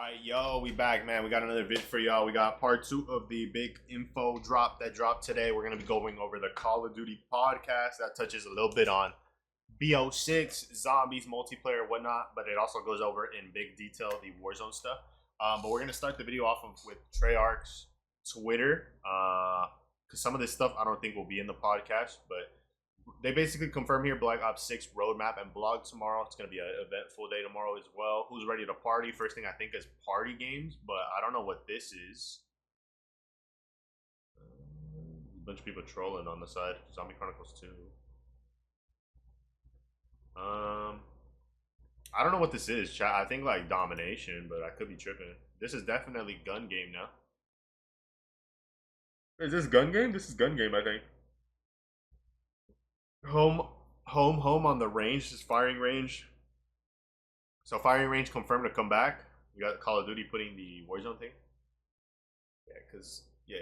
Alright, yo, we back, man. We got another vid for y'all. We got part 2 of the big info drop that dropped today. We're going to be going over the Call of Duty podcast that touches a little bit on BO6, zombies, multiplayer, whatnot, but it also goes over in big detail the Warzone stuff. But we're going to start the video off with Treyarch's Twitter, because some of this stuff I don't think will be in the podcast, but they basically confirm here Black Ops 6 roadmap and blog tomorrow. It's going to be an eventful day tomorrow as well. Who's ready to party? First thing I think is party games, but I don't know what this is. A bunch of people trolling on the side. Zombie Chronicles 2. I don't know what this is, chat. I think like domination, but I could be tripping. This is definitely gun game now. Is this gun game? This is gun game, I think. Home on the range. This is firing range. So firing range confirmed to come back. We got Call of Duty putting the Warzone thing. Yeah, because yeah.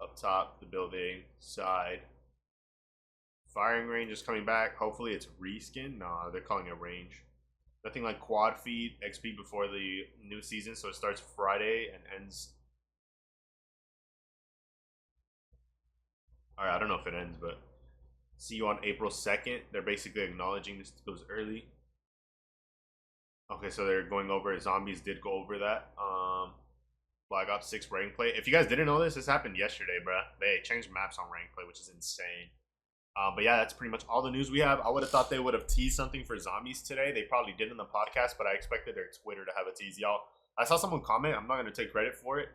Up top, the building, side. Firing range is coming back. Hopefully it's reskin. Nah, they're calling it range. Nothing like quad feed XP before the new season, so it starts Friday and ends. Alright, I don't know if it ends, but see you on April 2nd. They're basically acknowledging this goes early. Okay, so they're going over it. Zombies did go over that. Black Ops 6 rank play. If you guys didn't know this happened yesterday, bruh. They changed maps on rank play, which is insane. But yeah, that's pretty much all the news we have. I would have thought they would have teased something for zombies today. They probably did in the podcast, but I expected their Twitter to have a tease. Y'all, I saw someone comment. I'm not going to take credit for it.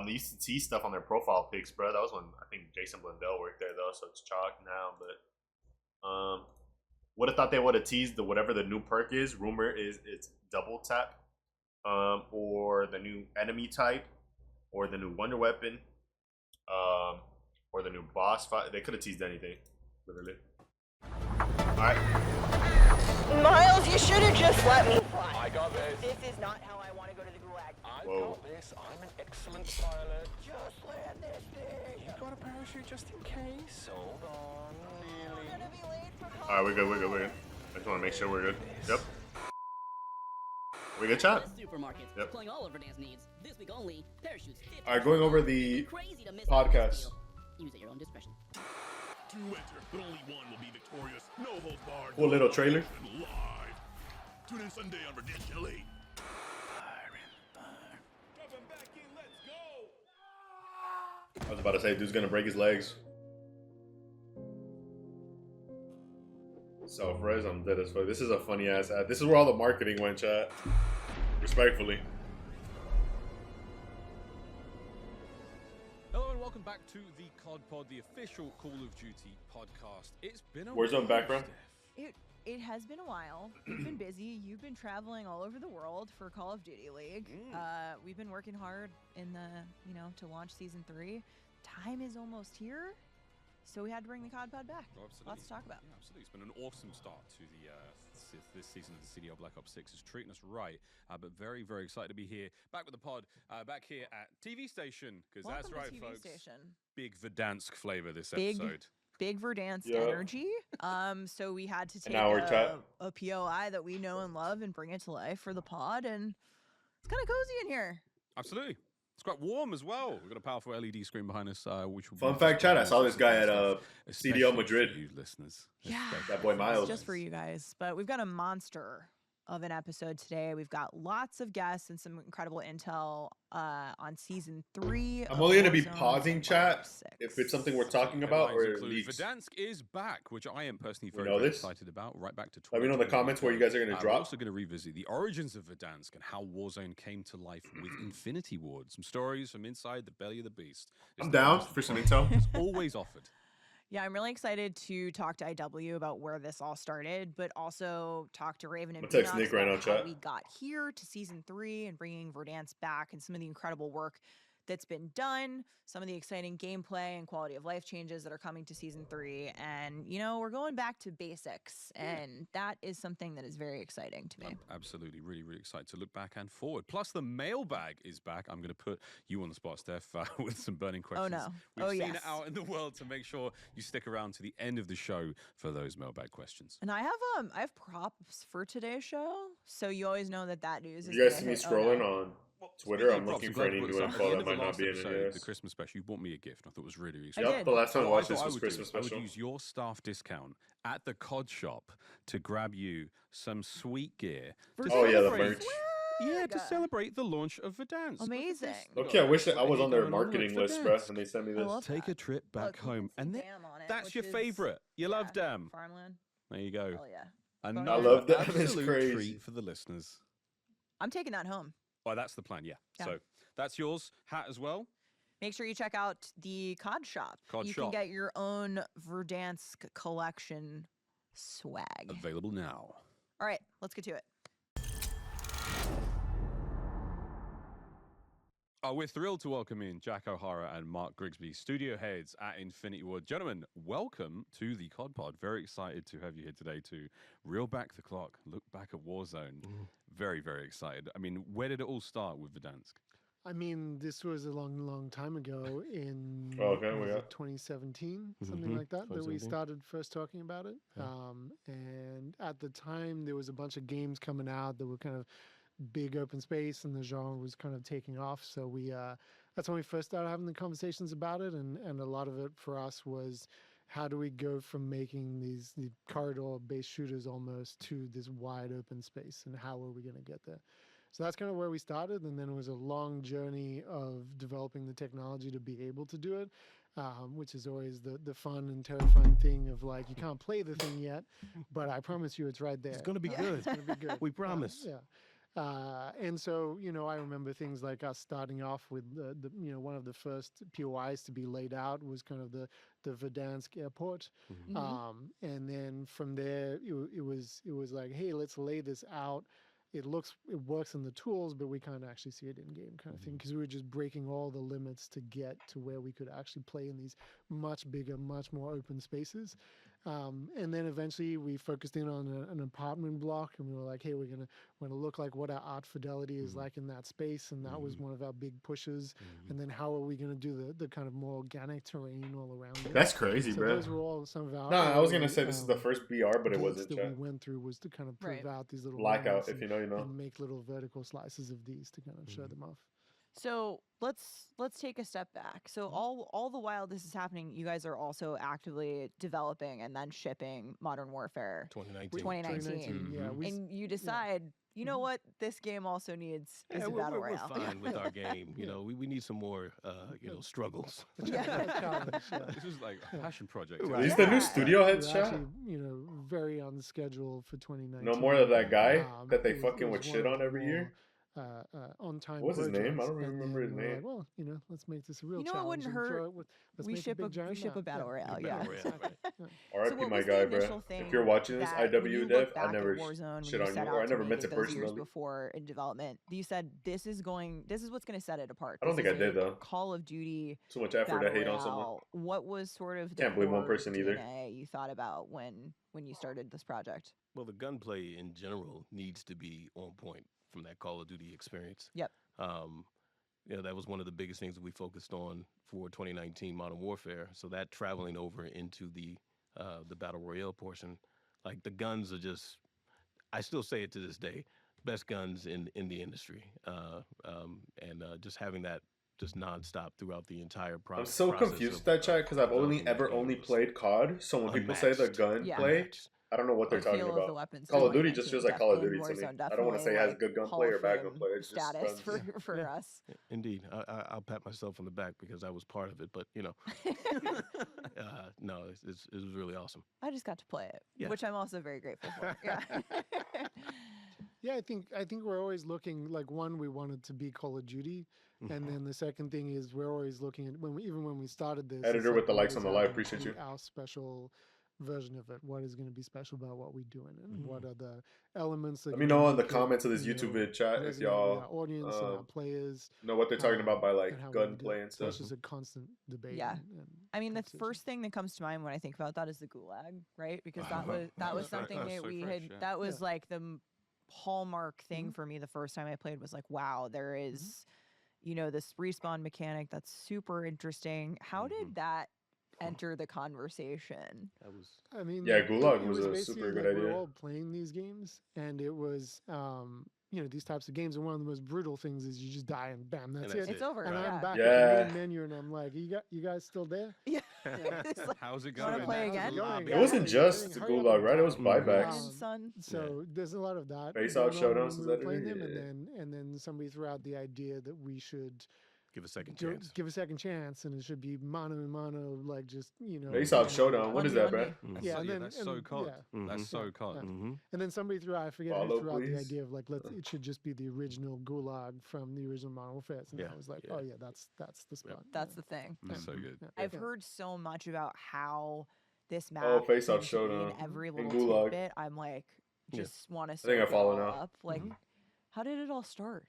They used to tease stuff on their profile pics, bro. That was when I think Jason Blundell worked there, though, so it's chalk now. But would have thought they would have teased whatever the new perk is. Rumor is it's double tap, or the new enemy type, or the new wonder weapon, or the new boss fight. They could have teased anything, literally. All right. Miles, you should have just let me fly. I got this. This is not how I want to go to the gulag. I Whoa. got this. I'm an excellent pilot. Just land this thing. You got a parachute just in case? Hold on. We're Nearly. gonna be late for college. All right, we're good. I just want to make sure we're good. Yep. We good, chat? Supermarket. Yep. Pulling all of Verdan's needs. This week only, parachutes. All right, going over the Crazy to miss podcast. Use at your own discretion. To enter, but only one will be victorious. No holds barred. Cool little trailer. And live. Tune in Sunday on Redemption Late. Jumping back in, let's go. I was about to say, dude's gonna break his legs. So, Frez, I'm dead as fuck. This is a funny ass ad. This is where all the marketing went, chat. Respectfully. Hello and welcome back to the COD Pod, the official Call of Duty podcast. It's been a Where's while, on background? Steph. It has been a while. You've been busy. You've been traveling all over the world for Call of Duty League. We've been working hard in to launch season 3. Time is almost here, so we had to bring the COD Pod back. Oh, absolutely. Lots to talk about. Yeah, absolutely. It's been an awesome start to the this season of the CDL Black Ops 6. It's treating us right, but very, very excited to be here. Back with the pod, back here at TV Station, because that's Welcome right, to TV folks. Station. Big Verdansk flavor this Big episode. Big Verdansk Yeah. energy. So we had to take hour chat. a POI that we know and love and bring it to life for the pod, and it's kind of cozy in here. Absolutely. It's quite warm as well. We've got a powerful LED screen behind us, which will Fun be fact, chat, I saw this guy at stuff, CDL especially Madrid. for you listeners. Yeah. That boy Miles. It's just for you guys. But we've got a monster of an episode today. We've got lots of guests and some incredible intel on season 3. I'm only gonna be Warzone pausing, Black chat, Ops 6. if it's something we're talking about or Headlines it include leaks. Verdansk is back, which I am personally We very, know very this. excited about. Right back to Let me know in the 2021. comments where you guys are gonna We're drop. also going to revisit the origins of Verdansk and how Warzone came to life with Infinity Ward. Some stories from inside the belly of the beast. It's I'm the down most for some important. intel. It's always offered. Yeah, I'm really excited to talk to IW about where this all started, but also talk to Raven and I'm gonna text Beanox Nick right about now, how chat. we got here to season 3 and bringing Verdansk back and some of the incredible work that's been done, some of the exciting gameplay and quality of life changes that are coming to season 3. And, we're going back to basics, and that is something that is very exciting to me. Absolutely. Really, really excited to look back and forward. Plus, the mailbag is back. I'm going to put you on the spot, Steph, with some burning questions. no. We've Oh, seen yes. it out in the world to make sure you stick around to the end of the show for those mailbag questions. And I have props for today's show, so you always know that news is You guys gonna see me hit- oh, scrolling no. on Twitter, Speaking I'm of props, looking I'm for glad any you new brought this up. info At the that end might of the not last be in it. episode, the Yes. Christmas special, you bought me a gift. I thought it was really, really I sweet. did. The last time we What I watched thought this I was would Christmas do, I special. would use your staff discount at the COD shop to grab you some sweet gear. To Oh yeah, the celebrate- merch. Yeah, to Swag. celebrate the launch of Verdansk. Look at this. Amazing. We got Okay, I wish that I right was here on their going look, marketing list, bro, Verdansk. and they sent me I this. love Take that. a trip back Look, you can home, see and Dam on it, that's which your is- favorite. You love yeah, Dam. Farmland. There you go. Hell yeah. Another love Dam, it's absolute crazy. treat for the listeners. I'm taking that home. Oh, that's the plan. Yeah. Yeah. So that's yours. Hat as well. Make sure you check out the COD shop. COD you shop. can get your own Verdansk collection swag. Available now. All right, let's get to it. We're thrilled to welcome in Jack O'Hara and Mark Grigsby, studio heads at Infinity Ward. Gentlemen, welcome to the COD Pod. Very excited to have you here today to reel back the clock, look back at Warzone. Very, very excited. I mean, where did it all start with Verdansk? I mean, this was a long, long time ago in Okay, we was got- it 2017, something like that, that we 2017. started first talking about it. Yeah. And at the time, there was a bunch of games coming out that were kind of big open space, and the genre was kind of taking off. So we that's when we first started having the conversations about it, and a lot of it for us was how do we go from making the corridor-based shooters almost to this wide open space, and how are we going to get there? So that's kind of where we started, and then it was a long journey of developing the technology to be able to do it, which is always the fun and terrifying thing of like, you can't play the thing yet, but I promise you it's right there. It's gonna be good. It's going to be good. We promise. Yeah. And so, I remember things like us starting off with one of the first POIs to be laid out was kind of the Verdansk airport. And then from there, it was like, hey, let's lay this out. It works in the tools, but we can't actually see it in game kind of thing, because we were just breaking all the limits to get to where we could actually play in these much bigger, much more open spaces. And then eventually we focused in on an apartment block, and we were like, hey, we're gonna look like what our art fidelity is like in that space, and that was one of our big pushes. And then how are we gonna do the kind of more organic terrain all around it? That's crazy, So bro. those were all some of our. No, I was gonna early, say this is the first BR, but it gigs wasn't. that Chat. we went through was to kind of prove Right. out these little Blackout, moments if you know, you know. and make little vertical slices of these to kind of show them off. So let's take a step back. So all the while this is happening, you guys are also actively developing and then shipping Modern Warfare 2019. 2019. Yeah, we And you decide, you know what, this game also needs is Yeah, a battle we're royale. fine with our game. You know, we need some more, struggles. challenge, yeah. This is like a passion project. Right. Are these the new Yeah. studio We heads, were chat? actually, very on the schedule for 2019. No more of that guy that they it was- fucking it would was shit one of on the every year. more, on time. What was his name? I projects, don't and remember then his we're like, name. well, let's make this a real You know what challenge. wouldn't and throw hurt? it with- let's we make ship a big giant a map. battle royale, Big yeah. battle royale, right. Yeah. R.I.P. what my was the guy, initial bro. If thing you're watching this, that when you IW look Dev, I back at never Warzone, when shit you on set you, or I out to never make meant it to those years personally. before in development, you said this is what's going to set it apart. I don't This think I is did, a though. Call of Duty Too much effort to battle hate on someone. royale. What was sort of the Can't believe one core person either. DNA you thought about when you started this project? Well, the gunplay in general needs to be on point from that Call of Duty experience. Yep. That was one of the biggest things that we focused on for 2019 Modern Warfare. So that traveling over into the battle royale portion, like the guns are just, I still say it to this day, best guns in the industry, and just having that just nonstop throughout the entire I'm so confused with that, chat, because I've only played COD. So when people say the unmatched. gunplay, Unmatched. I don't know what they're The talking feel of the about. weapons Call of in Duty just feels like 2019, Call of Duty and to me. Warzone I don't want to say it definitely, has like, good Hall gunplay or of bad Fame gunplay. It's just status guns. for us. Indeed, I'll pat myself on the back because I was part of it. But no, it was really awesome. I just got to play it, Yeah. which I'm also very grateful for. Yeah. Yeah, I think we're always looking, like, one, we wanted to be Call of Duty, and then the second thing is we're always looking at even when we started this. Editor it's with the what likes is on the our live, gonna appreciate be you. Our special version of it. What is going to be special about what we're doing, and what are the elements that Let me gonna know in the make it, comments of this YouTube vid chat if resonate with y'all our audience and our players know what they're talking about by like and how we do gunplay it. and So stuff. it's just a constant debate. Yeah. and I mean, the conversation. first thing that comes to mind when I think about that is the Gulag, right? Because that was That's something right. That was that so we fresh, had. yeah. That was like the hallmark thing for me the first time I played was like, wow, there is, this respawn mechanic that's super interesting. How did that enter the conversation? That was I mean, Yeah, Gulag it was a basically super good like idea. We're all playing these games, and it was, these types of games, and one of the most brutal things is you just die and bam, that's that's it. It's over. And yeah. I'm back at Yeah. the main menu, and I'm like, you guys still there? Yeah. It's like, How's it wanna going? play How's again? the Going? lobby? It wasn't Hurry, just hurry up Gulag, and right? It was die. buybacks. "Man, son. So there's a lot of that. Face-off going on showdowns, when is we were that playing it? them, Yeah. and then somebody threw out the idea that we should Give a second chance. give a second chance, and it should be mano a mano, like just Face-off showdown. What is that, 1v1 bro? me. That's Yeah, so, and yeah, then that's so COD. That's Mhm. so COD. yeah. Mm-hmm. And then somebody threw out, I forget Follow, who threw out the please. idea of like it should just be the original Gulag from the original Modern Warfare. And Yeah, I was like, yeah. oh yeah, that's the spot. That's the thing. That's so good. Yeah. I've heard so much about how this map Oh, face-off came to be showdown in every in little Gulag. tidbit. I'm like, Yeah. just want to think I soak it follow all now. up. Like, how did it all start?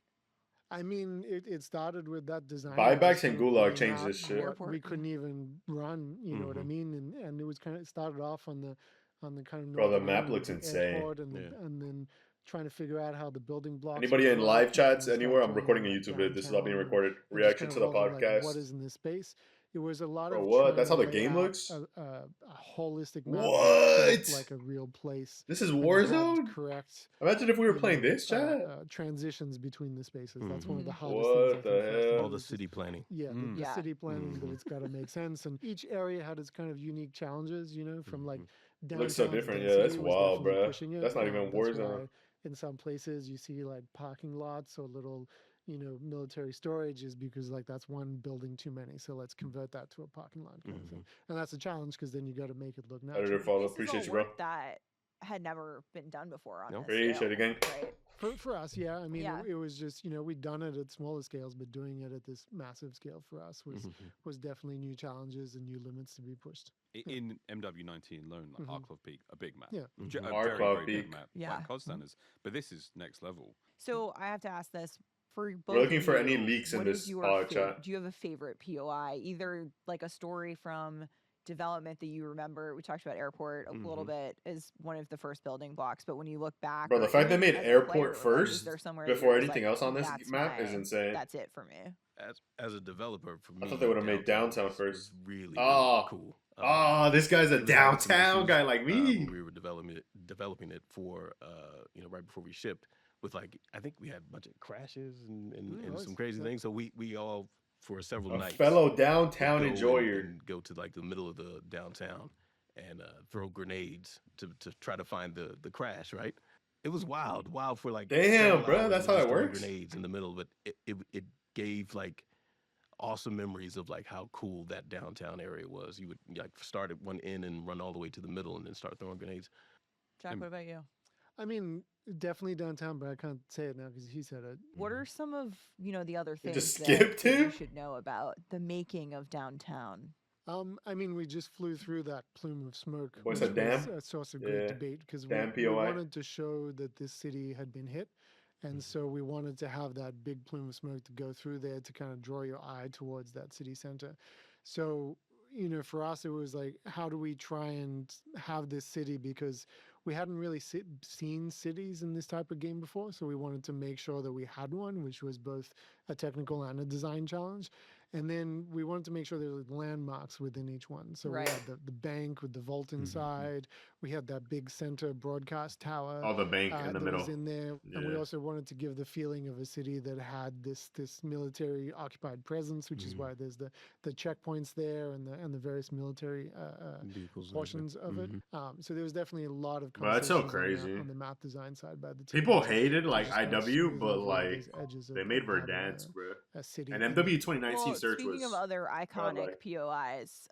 I mean, it started with that design. Buybacks just and kind of Gulag laying changed out this shit. what we couldn't even run. You know what I mean? And it was kind of started off on the kind of Bro, the northern map end with looks the insane. airport and, Yeah. and then trying to figure out how the building blocks. Anybody would in go live up, and then chats we started anywhere? I'm going recording a like YouTube vid. This is all being downtown, recorded. and just Reaction kind to the of rolling, like, podcast. what is in this space? It was a lot Bro, of what? trying That's to how the lay game out looks? A holistic map What? that felt like a real place. This is and had Warzone? correct Imagine if we were you playing know, this, chat. transitions between the spaces. That's one of the Mhm. hardest What things. I the think, for us to hell? do All the is just- city planning. Yeah, the Yeah. city planning, but it's got to make sense. And each area had its kind of unique challenges, from like downtown. Looks so to different. density Yeah, that's was wild, definitely bruh. pushing it. That's not even That's Warzone. why in some places you see like parking lots or little, military storage is because like that's one building too many. So let's convert that to a parking lot kind of thing. And that's a challenge because then you got to make it look natural. Editor follow. This Appreciate is you, all bro. work that had never been done before on No. this Appreciate scale, it again. right? For us, yeah. I mean, Yeah. it was just we'd done it at smaller scales, but doing it at this massive scale for us was definitely new challenges and new limits to be pushed. In MW19 alone, like Arklov Peak, a big map. Yeah. A very, Arklov very big Peak. map. Yeah. By COD standards. But this is next level. So I have to ask this for both. We're looking of for any you, leaks in what is this your chat. Do you have a favorite POI? Either like a story from development that you remember. We talked about airport a little bit as one of the first building blocks, but when you look back, Bro, the or fact they even made as a airport player, like, is first there somewhere that before you're just anything like, else on this "That's map is insane. That's it for me. As a developer, for me, I thought they would've made downtown was first. really, really Oh. cool. Oh, this guy's a it was like some downtown issues, guy like me. when we were developing it for right before we shipped, with like I think we had a bunch of crashes and some crazy things. So we all for several A nights fellow would downtown go enjoyer. and go to like the middle of the downtown and throw grenades to try to find the crash. Right? It was wild for like Damn, several bro, hours that's of how just it throwing works? Grenades in the middle, but it gave like awesome memories of like how cool that downtown area was. You would like start at one end and run all the way to the middle and then start throwing grenades. Jack, what about you? I mean, definitely downtown, but I can't say it now because he said it. What are some of the other You things just that skipped you him? should know about the making of downtown? I mean, we just flew through that plume of smoke. What's which that, dam? was a source of great Yeah. debate because Dam we POI? wanted to show that this city had been hit. And so we wanted to have that big plume of smoke to go through there to kind of draw your eye towards that city center. So, for us, it was like, how do we try and have this city? Because we hadn't really seen cities in this type of game before. So we wanted to make sure that we had one, which was both a technical and a design challenge. And then we wanted to make sure there were landmarks within each one. So Right. we had the bank with the vault inside. We had that big center broadcast tower. Oh, the bank in the that middle. was in there, and we Yeah. also wanted to give the feeling of a city that had this military occupied presence, which is why there's the checkpoints there and the various military Vehicles and portions of it. So there was definitely a lot of Bro, that's so conversations crazy. on the map design side by the team. People to- hated to like just kind of IW, smooth but over all like these edges they of made having Verdansk, bro. a city. And in MW it. 2019 Well, search speaking was of other iconic godlike. POIs,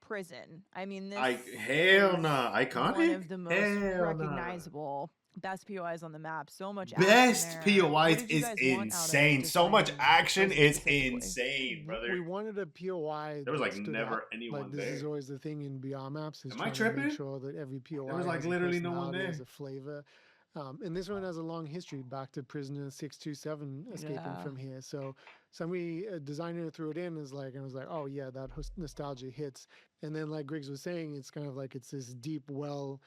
prison. I mean, this hell is nah, one iconic. of the most Hell nah. recognizable best POIs on the map. So much action Best there. POIs What did you is guys want out of it, insane. just So much like action prison is specifically? insane, We brother. wanted a POI. There was, that like, stood never out. anyone like, this is there. always the thing in BR maps. Is Am I trying to make tripping? sure that every POI was, like, has a literally no one personality, has there. a flavor. And this one has a long history back to Prisoner 627 escaping Yeah. from here. So somebody, a designer threw it in, I was like, oh yeah, that nostalgia hits. And then like Griggs was saying, it's kind of like it's this deep well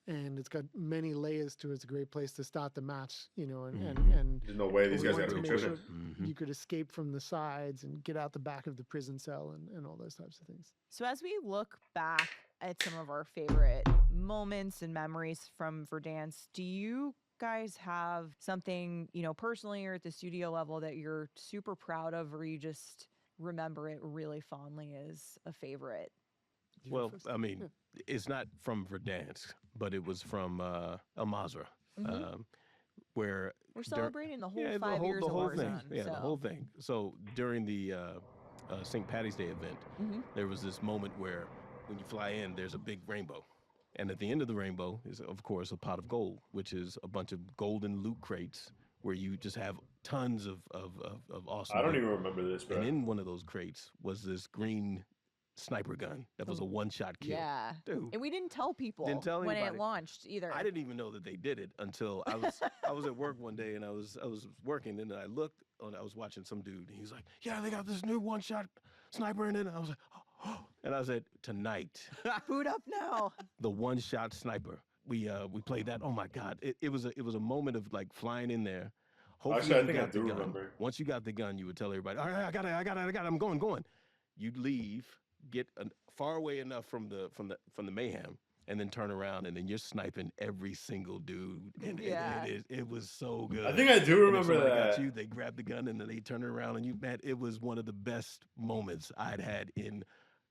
and it's got many layers to it. It's a great place to start the match, and There's no way these we guys wanted got to to be make tripping. sure you could escape from the sides and get out the back of the prison cell and all those types of things. So as we look back at some of our favorite moments and memories from Verdansk, do you guys have something, personally or at the studio level that you're super proud of, or you just remember it really fondly as a favorite? You go Well, first. I mean, it's not from Verdansk, but it was from El Mazra, where We're dur- celebrating the whole yeah, 5 years the of whole Warzone. thing, yeah, so. the whole thing. So during the St. Patty's Day event, there was this moment where when you fly in, there's a big rainbow. And at the end of the rainbow is, of course, a pot of gold, which is a bunch of golden loot crates where you just have tons of awesome I don't loot. even remember this, bro. And in one of those crates was this green sniper gun that was a one-shot kill. Yeah. Dude. And we didn't tell people Didn't tell when it anybody. launched either. I didn't even know that they did it until I was at work one day and I was working and I looked and I was watching some dude and he was like, "Yeah, they got this new one-shot sniper in it." And I was like, "Oh." And I said, "Tonight, Boot up now. the one-shot sniper. We played that. Oh my God. It was a moment of like flying in there. Hopefully Actually, I you think I got the do gun. remember. Once you got the gun, you would tell everybody, "All right, I got it, I'm going." You'd leave, get far away enough from the mayhem, and then turn around, and then you're sniping every single dude. And Yeah. it was so good. I think I do And if remember somebody that. got you, they grab the gun and then they turn it around and you, man, it was one of the best moments I'd had in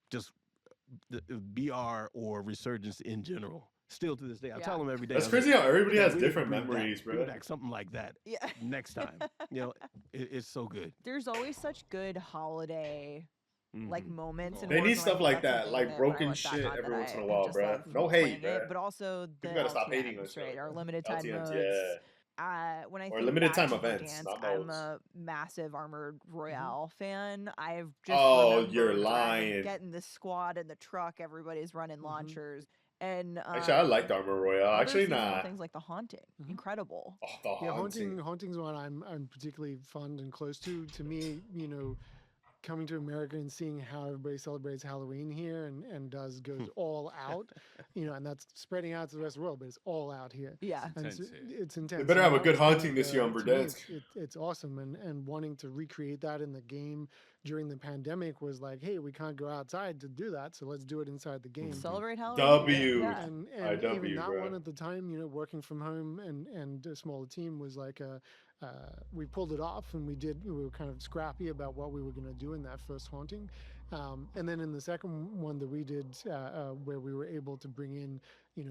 just the BR or Resurgence in general. Still to this day, I tell them every day. That's I was crazy how everybody "Man, has we need to different bring back- memories, bring bro. back something like that Yeah. next time." It's so good. There's always such good holiday like moments. In They need Warzone. I stuff think like that's that, something like that broken when I look back shit on every that once in a I while, just bruh. love No hate, playing it, bruh. but also the People gotta stop hating on LTMs, shit right? like Our that. limited time LTMs, modes. yeah. When I Or think limited back time to events, Verdansk, not I'm modes. a massive Armored Royale fan. I've just Oh, you're remembered lying. getting the squad in the truck. Everybody's running launchers. And Actually, I liked Armor Royale. other Actually, seasonal nah. things like the Haunting, incredible. Oh, the Yeah, haunting. haunting's one I'm particularly fond and close to. To me, coming to America and seeing how everybody celebrates Halloween here and goes all out, and that's spreading out to the rest of the world, but it's all out here. Yeah. And Intense here. it's intense. They better And have a that good was kind haunting of this year on to me, Verdansk. it's awesome, and wanting to recreate that in the game during the pandemic was like, hey, we can't go outside to do that, so let's do it inside the game. Celebrate Halloween. W. Yeah. And IW, even that bro. one at the time, working from home and a smaller team was like we pulled it off, and we were kind of scrappy about what we were going to do in that first haunting. And then in the second one that we did, where we were able to bring in,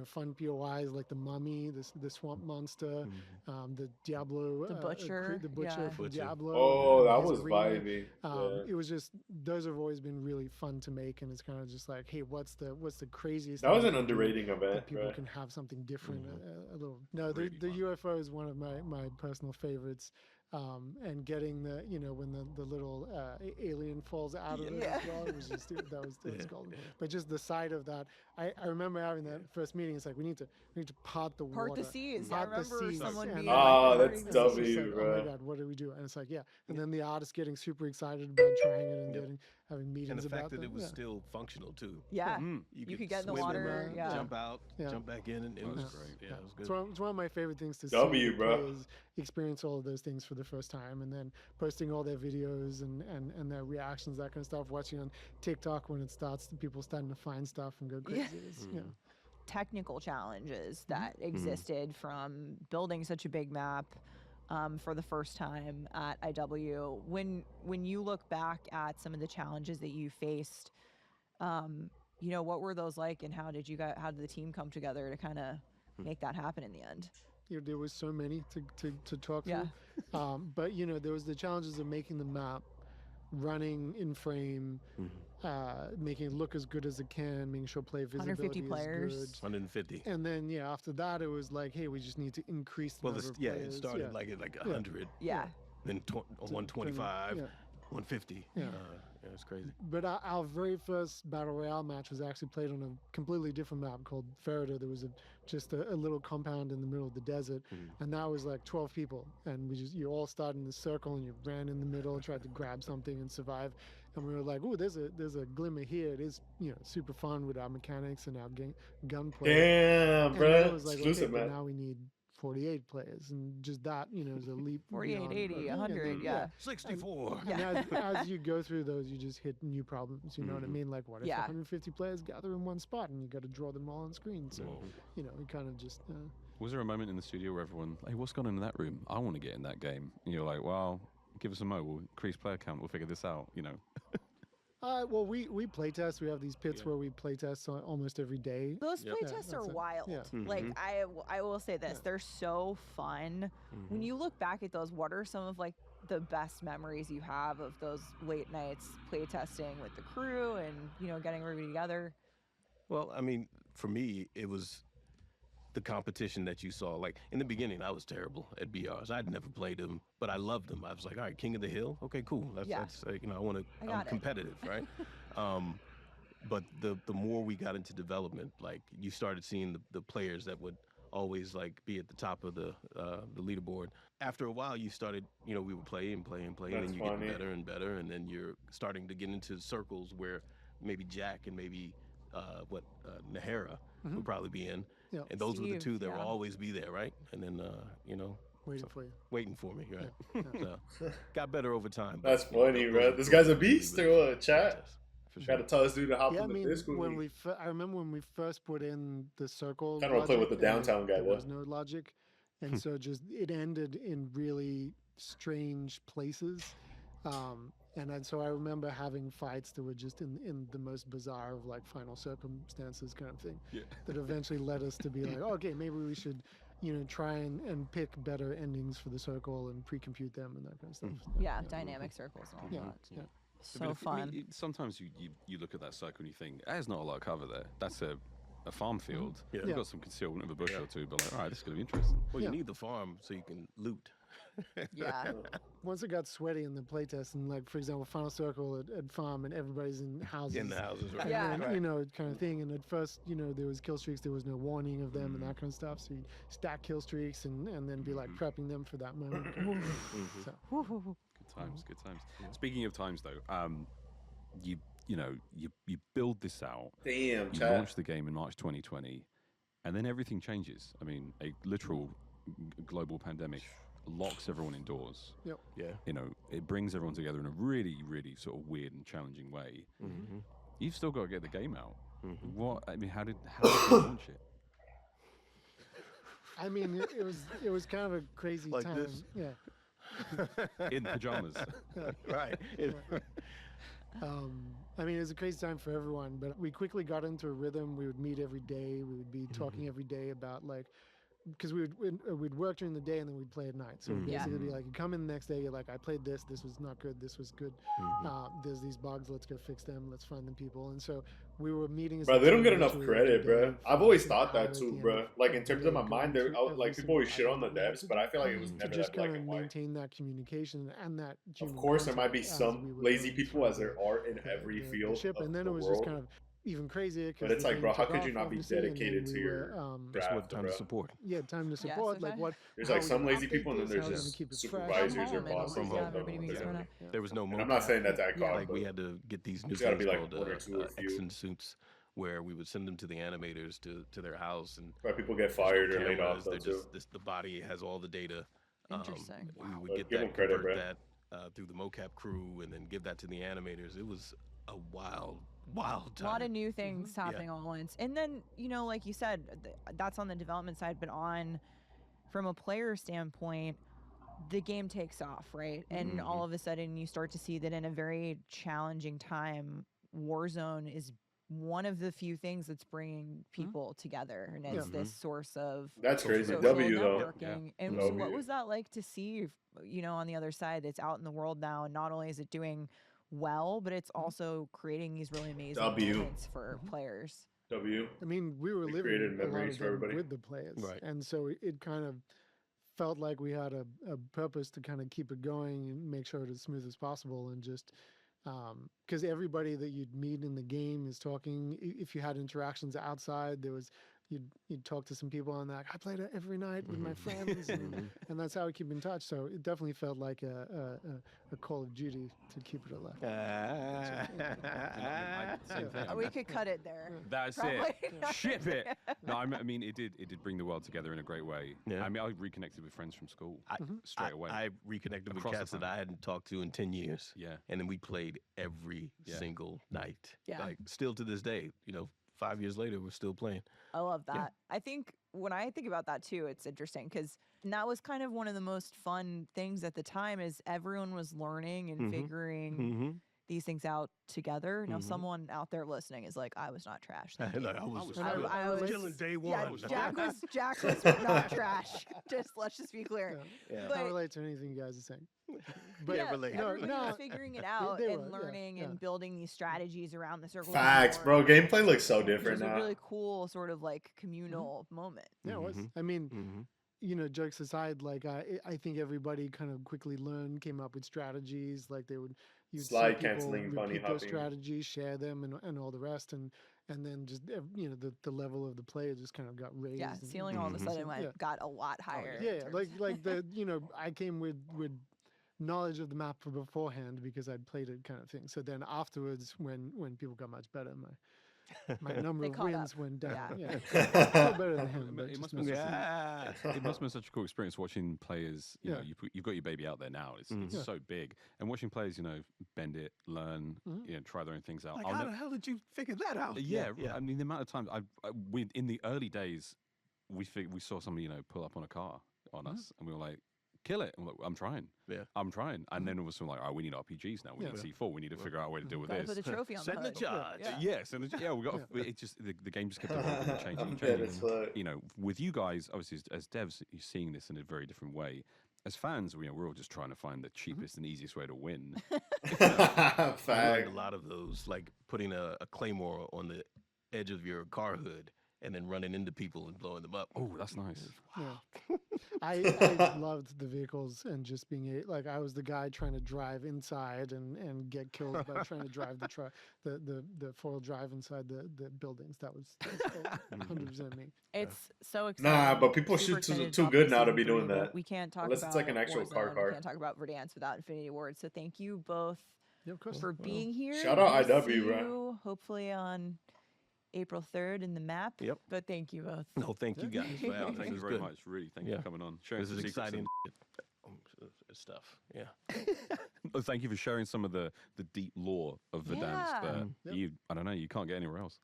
fun POIs like the mummy, the swamp monster, the Diablo, The Butcher, the butcher yeah. from Butcher. Diablo. Oh, and that his was arena. vibey. Yeah. It was just, those have always been really fun to make, and it's kind of just like, hey, what's the craziest? That was thing an we can do underrating that event, people bro. can have something different, a little. No, Really the fun. UFO is one of my personal favorites. And getting the when the little alien falls out of it as well, it was just that was golden. But just the sight of that, I remember having that first meeting. It's like we need to part the Part water, the seas. I part the remember seas, someone and being like, Ah, like, that's parting the it's W, seas. like, oh bro. my god, what do we do? And it's like, yeah, and then the artist getting super excited about trying it and having meetings And the about fact that them. it was Yeah. still functional too. Yeah. You could get in the swim water, yeah. jump out, Yeah. jump back in, and it was was great. great. Yeah, it was good. It's one of my favorite things to W, see bro. players experience all of those things for the first time, and then posting all their videos and their reactions, that kind of stuff. Watching on TikTok when it starts, people starting to find stuff and go crazy. It's, Technical challenges that existed from building such a big map for the first time at IW. When you look back at some of the challenges that you faced, what were those like, and how did the team come together to kind of make that happen in the end? there was so many to talk Yeah. through. But there was the challenges of making the map, running in frame, making it look as good as it can, making sure play visibility 150 is players. good. 150. And then after that it was like, hey, we just need to increase the Well, number of it players. started like at 100, Yeah. then 125, Yeah. 150. Yeah. Yeah, it's crazy. But our very first Battle Royale match was actually played on a completely different map called Ferrida. There was just a little compound in the middle of the desert, and that was like 12 people. And you all started in the circle, and you ran in the middle, tried to grab something and survive. And we were like, "Ooh, there's a glimmer here. It is super fun with our mechanics and our gunplay." Damn, And then it bro. was like, Exclusive, okay, but man. now we need 48 players, and just that is a leap. 48, beyond, 80, and 100, then, yeah. 64. And as you go through those, you just hit new problems. You know what I mean? Like, what if Yeah. 150 players gather in one spot and you got to draw them all on screen? So, we kind of just Was there a moment in the studio where everyone, hey, what's going on in that room? I want to get in that game. And you're like, well, give us a mo. We'll increase player count. We'll figure this out. You know. Well, we play test. We have these pits where we play test almost every day. Those Yep. play Yeah, tests are that's it. wild. Yeah. Like I will say this, they're so fun. When you look back at those, what are some of like the best memories you have of those late nights play testing with the crew and getting everybody together? Well, I mean, for me, it was the competition that you saw. Like in the beginning, I was terrible at BRs. I'd never played them, but I loved them. I was like, all right, King of the Hill. Okay, cool. That's I want to. I got I'm it. competitive, right? But the more we got into development, like you started seeing the players that would always like be at the top of the leaderboard. After a while, you started, we would play and play and play, and That's then you funny. get better and better, and then you're starting to get into circles where maybe Jack and maybe Nahara would probably be in, Yeah. and those were the Steve, two that yeah. would always be there, right? And then Waiting for you. waiting for me, right? So, got better over time. That's but, funny, those bro. were- This those guy's were a beast really, or really what, fun chat? contests, for Got to sure. tell this dude to hop Yeah, I in the mean, Discord. when league. I remember when we first put in the circle. Kinda wanna play with logic the and downtown guy, there though. was no logic, and so just it ended in really strange places. So I remember having fights that were just in the most bizarre of like final circumstances kind of thing. Yeah. That eventually led us to be like, okay, maybe we should, try and pick better endings for the circle and pre-compute them and that kind of stuff. Yeah, dynamic circles and all Yeah, that. yeah. So But I mean, fun. sometimes you look at that circle and you think, there's not a lot of cover there. That's a farm field. Yeah. We've got some concealment of a bush or two, but like, all right, this is going to be interesting. Well, Yeah. you need the farm so you can loot. Yeah. Once it got sweaty in the playtest, and like for example, final circle at farm, and everybody's in houses. In the houses, right? Yeah. And, kind of thing. And at first, there was kill streaks. There was no warning of them and that kind of stuff. So you stack kill streaks and then be like prepping them for that moment. So, Good times, good times. Speaking of times, though, you build this out. Damn, You chat. launch the game in March 2020, and then everything changes. I mean, a literal global pandemic locks everyone indoors. yep. Yeah. It brings everyone together in a really, really sort of weird and challenging way. You've still got to get the game out. What? I mean, how did you launch it? I mean, it was kind of a crazy Like time. this? Yeah. In pajamas. Right. I mean, it was a crazy time for everyone, but we quickly got into a rhythm. We would meet every day. We would be talking every day about like, because we'd work during the day and then we'd play at night. So we'd Yeah. basically be like, you come in the next day, you're like, I played this. This was not good. This was good. There's these bugs. Let's go fix them. Let's find them people. And so we were meeting. As Bro, a they don't team get enough every credit, day, bro. I've always an thought hour that at too, the end bro. of Like the in terms day, of my going mind, through like every people always shit single on the item we devs, but I feel like it was to never just that black kind and of white. maintain that communication and that. Of human course, there might be contact as we some were lazy going people, through as there are in every the field ship, of and then the it was world. just kind of even crazier. But it's like, bro, how could you not be dedicated to your That's what craft, time bro? to support. Yeah, time to Yeah, support. so like fun. what? There's how like we some gonna lazy update people, and then this, there's how we gonna just keep it fresh. supervisors or From home and bosses. always From have home. everybody be Yeah. thrown out. Yeah. There was no And I'm not saying that to act Yeah. cock, Like we but had to get these new There's gotta things be, like, called one or two or few. Exon suits, where we would send them to the animators to their house, and where people get there's no fired or laid off, cameras, though, they're too. just the body has all the data. Interesting. We would But get give 'em that, credit, convert bro. that through the mocap crew, and then give that to the animators. It was a wild A time. lot of new things happening all at once. And then, like you said, that's on the development side, but from a player standpoint, the game takes off, right? And all of a sudden you start to see that in a very challenging time, Warzone is one of the few things that's bringing people together. And it's this source of That's crazy. social W, though. networking. And Yeah. so what W. was that like to see, on the other side that's out in the world now? And not only is it doing well, but it's also creating these really amazing W. moments for players. W. I mean, we were We living created a lot memories of for them everybody. with the players, Right. and so it kind of felt like we had a purpose to kind of keep it going and make sure it's as smooth as possible, and just because everybody that you'd meet in the game is talking. If you had interactions outside, there was you'd talk to some people and they're like, I played it every night with my friends, and that's how we keep in touch. So it definitely felt like a Call of Duty to keep it alive. Same thing. We could cut it there. That's Probably. it. Ship it. No, I mean it did bring the world together in a great way. Yeah. I mean, I reconnected with friends from school straight away. I reconnected with Across the cats that phone. I hadn't talked to in 10 years. Yeah. And then we played every Yeah. single night. Yeah. Like still to this day, 5 years later, we're still playing. I love that. Yeah. I think when I think about that too, it's interesting because that was kind of one of the most fun things at the time is everyone was learning and figuring Mm-hmm. these things out together. Now, Mhm. someone out there listening is like, I was not trash. I Thank you. was I was killing day one. Yeah, Jack was not trash. Let's just be clear. Yeah. But Can't relate to anything you guys are saying. But yeah, relate. everybody was No, figuring it out they and were, yeah, learning yeah. and building these strategies around the circle. Facts, bro. Gameplay looks so It different was a now. really cool sort of like communal moment. Yeah, it was. Mhm. I mean, Mhm. you know, jokes aside, like I think everybody kind of quickly learned, came up with strategies. Like you'd see Slide people canceling, bunny repeat those hopping. strategies, share them, and all the rest, and then just you know the level of the player just kind of got raised. Yeah, and ceiling all of a increased, sudden and- got a lot higher. yeah, in yeah, terms like the you know I came with knowledge of the map from beforehand because I'd played it kind of thing. So then afterwards, when people got much better, my number They of caught wins up. went down. Yeah. Yeah, still better than him. But It just must not be so Yeah. it must have been such a cool experience watching players. You know, Yeah. you've got your baby out there now. It's Yeah. so big, and watching players, you know, bend it, learn, Mhm. you know, try their own things out. Like, I'll how ne- the hell did you figure that out? yeah, I mean, the amount of times we in the early days, we saw somebody, you know, pull up on a car on us, and we were like, kill it. And we're like, I'm trying. Yeah. I'm trying. And then it was like, all right, we need RPGs now. We need C4. We need to figure out a way to deal with Gotta this. put the trophy on Setting the the hood. charge. Yeah. Yes, and yeah, we got it. Just the game just kept evolving and changing I'm and dead changing. as fuck. You know, with you guys, obviously as devs, you're seeing this in a very different way. As fans, we're all just trying to find the cheapest and easiest way to win. I learned Fact. a lot of those, like putting a claymore on the edge of your car hood and then running into people and blowing them up. Oh, that's nice. Yeah. I loved the vehicles and just being like I was the guy trying to drive inside and get killed by trying to drive the truck the four-wheel drive inside the buildings. That was 100% me. It's so exciting. Nah, but people Super shoot excited too about good the now to season be doing 3, but that. We can't talk Unless about it's like an actual car Warzone, car. We can't talk about Verdansk without Infinity Ward. So thank you both Yeah, of course. for being here. Shout out We'll IW, see bro. you hopefully on April 3rd in the map. Yep. But thank you both. No, thank you guys for Oh, having me. thank This you is very good. much. Really, thank you Yeah. for coming on. Sharing This is some secrets exciting and- stuff. Yeah. Oh, thank you for sharing some of the deep lore of Verdansk. Yeah. That Yep. you, I don't know, you can't get anywhere else.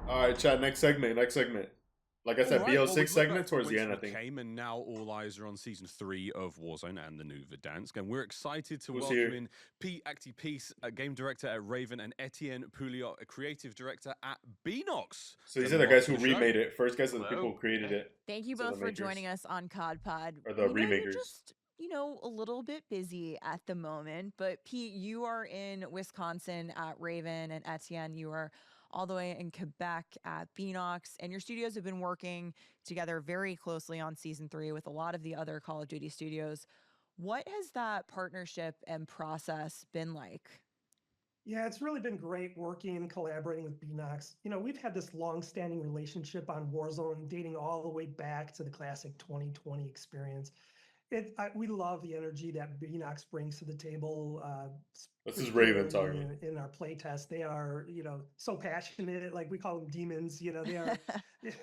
All right, chat. Next segment. Like I said, All right, well, BO6 we've looked segment back towards from the end, I which we think. Came, and now all eyes are on season 3 of Warzone and the new Verdansk, and we're excited to Who's welcome here? in Pete Actipeace, a game director at Raven, and Etienne Pouliot, a creative director at Beanox. So these are the guys who remade it. it. First guys are the people who created it. Thank you So the both for makers. joining us on COD Pod. Or the We know you're remakers. just, a little bit busy at the moment, but Pete, you are in Wisconsin at Raven, and Etienne, you are all the way in Quebec at Beanox, and your studios have been working together very closely on season 3 with a lot of the other Call of Duty studios. What has that partnership and process been like? Yeah, it's really been great working and collaborating with Beanox. We've had this long-standing relationship on Warzone dating all the way back to the classic 2020 experience. We love the energy that Beanox brings to the table. This is Raven particularly talking. in our playtest. They are, so passionate. Like we call them demons. They are.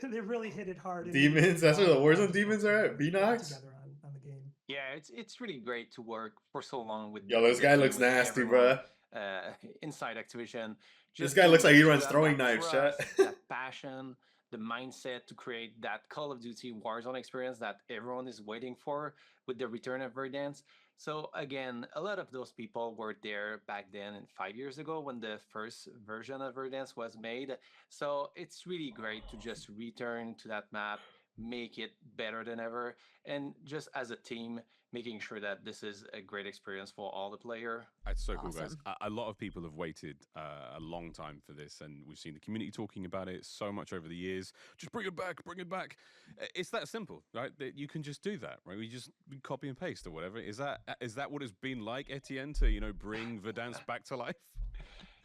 They really hit it hard. and Demons? That's where the Warzone just demons working are at? Beanox? together on the game. Yeah, it's really great to work for so long with. Yo, this the guy team, looks with nasty, everyone, bruh. Inside Activision. This Just guy looks like he to runs have throwing that knives, chat. trust, that passion, the mindset to create that Call of Duty Warzone experience that everyone is waiting for with the return of Verdansk. So again, a lot of those people were there back then and 5 years ago when the first version of Verdansk was made. So it's really great to just return to that map, make it better than ever, and just as a team, making sure that this is a great experience for all the player. It's so cool, guys. Awesome. A lot of people have waited a long time for this, and we've seen the community talking about it so much over the years. Just bring it back, bring it back. It's that simple, right? That you can just do that, right? We copy and paste or whatever. Is that what it's been like, Etienne, to bring Verdansk back to life?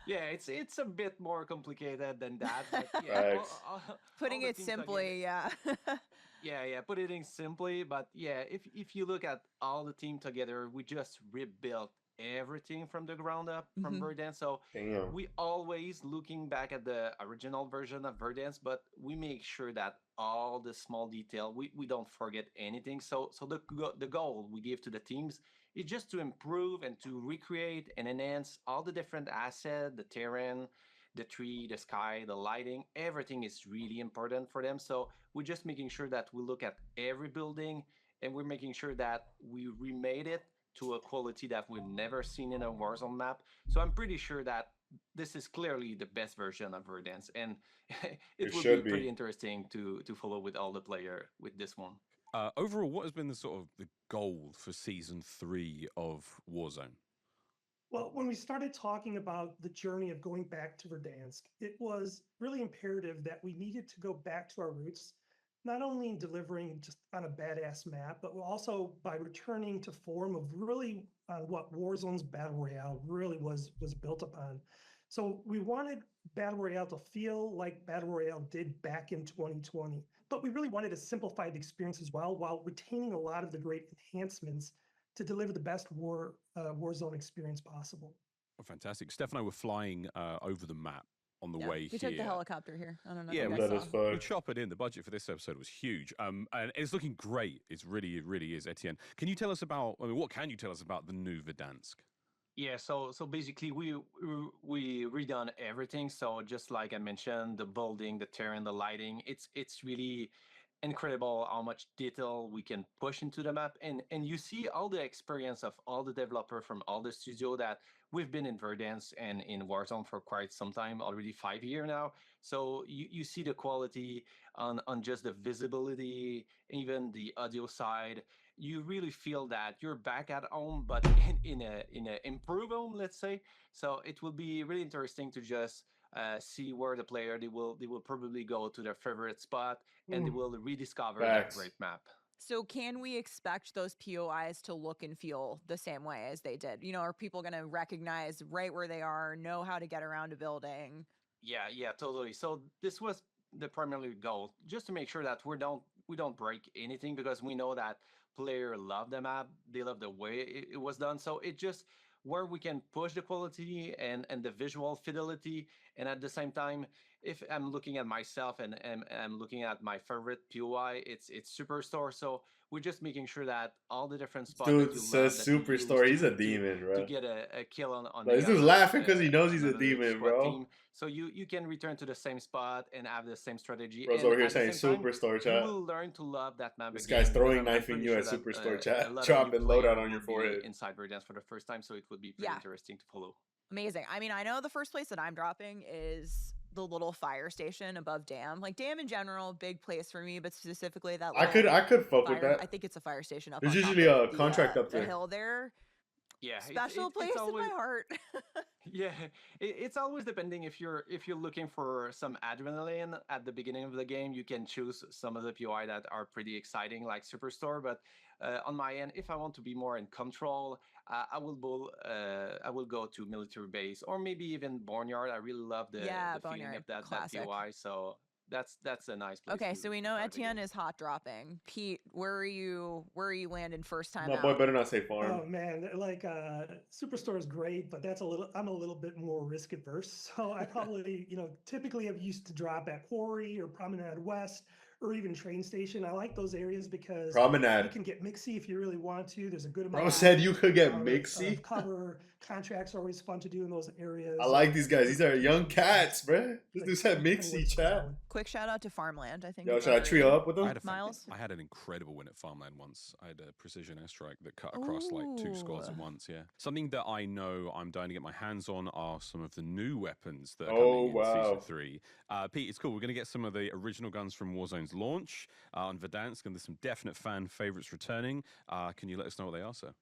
Yeah, it's a bit more complicated than that. But yeah, Facts. Putting the it teams together- simply, yeah. Yeah, put it in simply, but yeah, if you look at all the team together, we just rebuilt everything from the ground up from Mhm. Verdansk. So Damn. we always looking back at the original version of Verdansk, but we make sure that all the small detail we don't forget anything. So the goal we give to the teams is just to improve and to recreate and enhance all the different assets, the terrain, the tree, the sky, the lighting. Everything is really important for them. So we're just making sure that we look at every building and we're making sure that we remade it to a quality that we've never seen in a Warzone map. So I'm pretty sure that this is clearly the best version of Verdansk, and It it will be should pretty be. interesting to follow with all the player with this one. Overall, what has been the sort of the goal for season 3 of Warzone? Well, when we started talking about the journey of going back to Verdansk, it was really imperative that we needed to go back to our roots, not only in delivering just on a badass map, but also by returning to form of really what Warzone's Battle Royale really was built upon. So we wanted Battle Royale to feel like Battle Royale did back in 2020, but we really wanted to simplify the experience as well while retaining a lot of the great enhancements to deliver the best Warzone experience possible. Oh, fantastic. Steph and I were flying over the map on the Yeah, way we took the here. helicopter here. I don't know Yeah, if you we, guys That saw. is fun. we chop it in. The budget for this episode was huge. And it's looking great. It's really, it really is, Etienne. Can you tell us about, I mean, what can you tell us about the new Verdansk? Yeah, so basically we redone everything. So just like I mentioned, the building, the terrain, the lighting, it's really incredible how much detail we can push into the map, and you see all the experience of all the developer from all the studio that we've been in Verdansk and in Warzone for quite some time, already 5 years now. So you see the quality on just the visibility, even the audio side. You really feel that you're back at home, but in a improved home, let's say. So it will be really interesting to just see where the player they will probably go to their favorite spot and they will rediscover that Facts. great map. So can we expect those POIs to look and feel the same way as they did? You know, are people going to recognize right where they are, know how to get around a building? Yeah, totally. So this was the primary goal, just to make sure that we don't break anything because we know that player love the map, they love the way it was done. So it just where we can push the quality and the visual fidelity, and at the same time, if I'm looking at myself and I'm looking at my favorite POI, it's Superstore. So we're just making sure that all the different spots that Dude you says love that you use Superstore. He's a demon, to bro. get a kill on Like, the this dude's other laughing because he knows he's a another demon, squad bro. team, so you can return to the same spot and have the same strategy, Bro's and over here at the saying same time Superstore you chat. will learn to love that map This guy's again because throwing I'm knifing pretty you sure at that Superstore a chat. lot of new Dropping loadout player on your will be forehead. inside Verdansk for the first time, so it would be pretty Yeah. interesting to follow. Amazing. I mean, I know the first place that I'm dropping is the little fire station above Dam. Like Dam in general, big place for me, but specifically that I little could fuck with fire. I that. think it's a fire station up There's on top usually of a contract up the there. hill there. Yeah, Special place it's in always my heart. yeah, it's always depending if you're looking for some adrenaline at the beginning of the game, you can choose some of the POI that are pretty exciting, like Superstore. But on my end, if I want to be more in control, I will go to military base or maybe even Barnyard. I really love Yeah, the feeling of Boneyard, that classic. POI, so that's a nice place Okay, to so we to know start the Etienne game. is hot dropping. Pete, where are you? Where are you landing first time My boy out? better not say farm. Oh man, like Superstore is great, but I'm a little bit more risk adverse. So I probably, typically have used to drop at Quarry or Promenade West or even train station. I like those areas because you Promenade. can get mixy if you really want to. There's a good Bro amount said you could get of mixy. cover. Contracts are always fun to do in those I areas. like these guys. These are young Fortifications, cats, bro. This dude said depending where mixy it's chat. zoned. Quick shout out to Farmland. I think Yo, it's should I tree underrated. up with I them? had, a Miles? I had an incredible win at Farmland once. I had a precision airstrike that cut across like 2 squads at Ooh. once. Yeah, something that I know I'm dying to get my hands on are some of the new weapons that are Oh, coming in season wow. 3. Pete, it's cool. We're going to get some of the original guns from Warzone's launch on Verdansk, and there's some definite fan favorites returning. Can you let us know what they are, sir?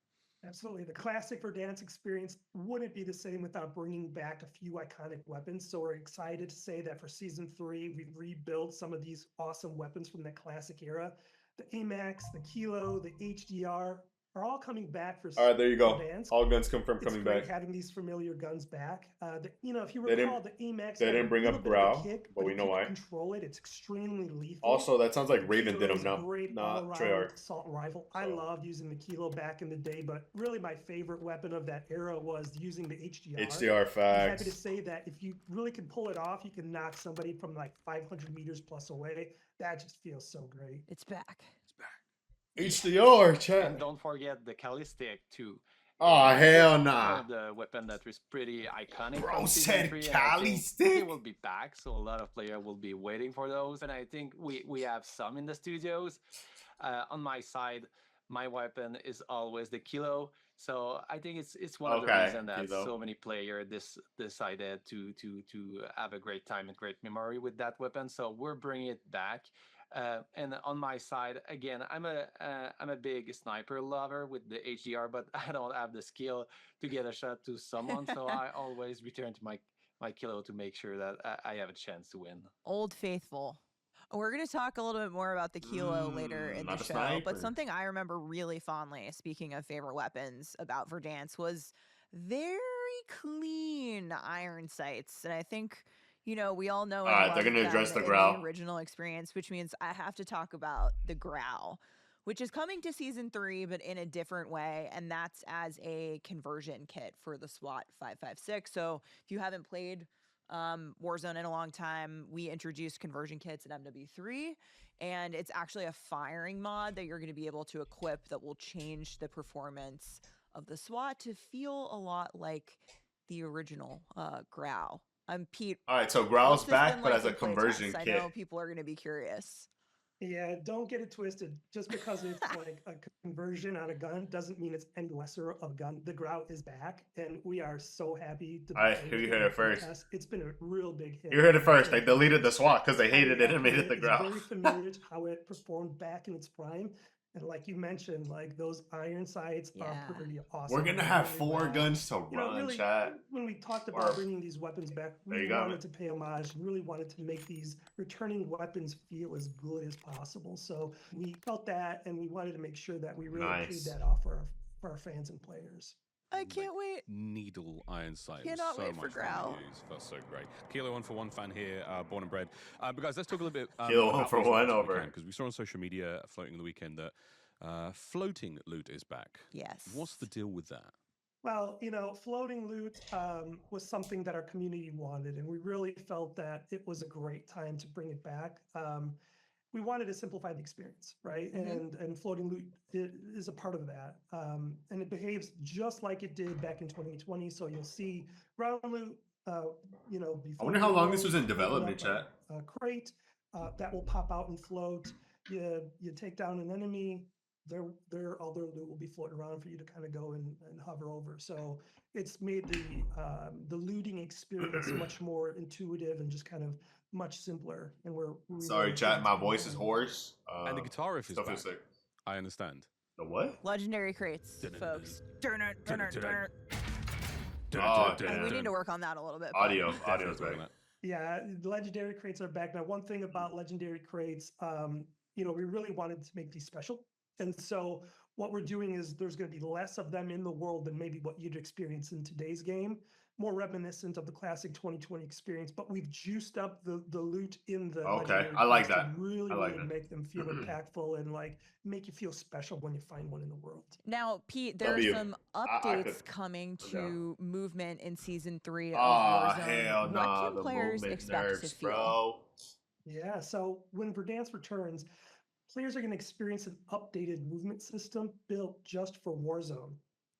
Absolutely. The classic Verdansk experience wouldn't be the same without bringing back a few iconic weapons. So we're excited to say that for season 3, we've rebuilt some of these awesome weapons from that classic era. The AMAX, the Kilo, the HDR. are all coming back for All right, there you go. Verdansk. All guns confirmed It's coming great back. having these familiar guns back. If you They didn't. recall, the AMAX They had a didn't bring little up bit of a Grau, kick, but but we if know you why. can control it, it's extremely lethal. Also, that sounds like The Raven did Kilo him, is a no, great not all-around Treyarch. assault rifle. I So. loved using the Kilo back in the day, but really my favorite weapon of that era was using the HDR. HDR I'm happy to facts. say that if you really can pull it off, you can knock somebody from like 500 meters plus away. That just feels so great. It's back. HDR, chat. And don't forget the Kali stick too. Oh, It's hell one nah. of the weapon that was pretty iconic. Bro from season said 3, Kali and I think stick? it will be back, so a lot of players will be waiting for those. And I think we have some in the studios. On my side, my weapon is always the Kilo. So I think it's one of the Okay, reasons that Kilo. so many players decided to have a great time and great memory with that weapon. So we're bringing it back. And on my side, again, I'm a big sniper lover with the HDR, but I don't have the skill to get a shot to someone. So I always return to my Kilo to make sure that I have a chance to win. Old faithful. We're going to talk a little bit more about the Kilo later in the not a show, sniper. but something I remember really fondly, speaking of favorite weapons about Verdansk, was very clean iron sights. And I think, we all know and All right, love they're gonna them address the in Grau. the original experience, which means I have to talk about the Grau, which is coming to season 3, but in a different way. And that's as a conversion kit for the SWAT 556. So if you haven't played Warzone in a long time, we introduced conversion kits at MW3, and it's actually a firing mod that you're going to be able to equip that will change the performance of the SWAT to feel a lot like the original Grau. Pete. All right, so Grau's what's this back, been but like as a in playtests? conversion I kit. know people are going to be curious. Yeah, don't get it twisted. Just because it's like a conversion on a gun doesn't mean it's any lesser of a gun. The Grau is back, and we are so happy to. All right, you heard it first. It's been a real big hit. You heard it first. They deleted the SWAT because they hated it and made it the It's Grau. very familiar to how it performed back in its prime. And like you mentioned, like those iron sights are pretty awesome. We're gonna have 4 guns to run, really, chat. When we talked about bringing these weapons back, we wanted to pay homage and really wanted to make these returning weapons feel as good as possible. So we felt that, and we wanted to make sure that we really paid that off for our fans and players. I can't wait. Needle iron sight. Cannot so wait for much fun Grau. to use. Felt so great. Kilo 1 for 1 fan here, born and bred. But guys, let's talk a little bit. Kilo 1 for 1 over. Because we saw on social media floating the weekend that floating loot is back. Yes. What's the deal with that? Well, floating loot was something that our community wanted, and we really felt that it was a great time to bring it back. We wanted to simplify the experience, right? And floating loot is a part of that. And it behaves just like it did back in 2020. So you'll see ground loot, before I wonder how long this was in development, chat. A crate that will pop out and float. You take down an enemy, their other loot will be floating around for you to kind of go and hover over. So it's made the looting experience much more intuitive and just kind of much simpler. And we're sorry, chat. My voice is hoarse. And the guitar riff is back. Sick. I understand. The what? Legendary crates, folks. Oh, we need to work on that a little bit. Audio's back. Yeah, the legendary crates are back now. One thing about legendary crates, we really wanted to make these special. And so what we're doing is there's going to be less of them in the world than maybe what you'd experience in today's game, more reminiscent of the classic 2020 experience, but we've juiced up the loot in the I like to that. really, I like really that. make them feel impactful and like make you feel special when you find one in the world. Now, Pete, there are some updates coming to movement in season 3 of Warzone. Hell no, what can players expect to feel? Bro. Yeah, so when Verdansk returns, players are going to experience an updated movement system built just for Warzone.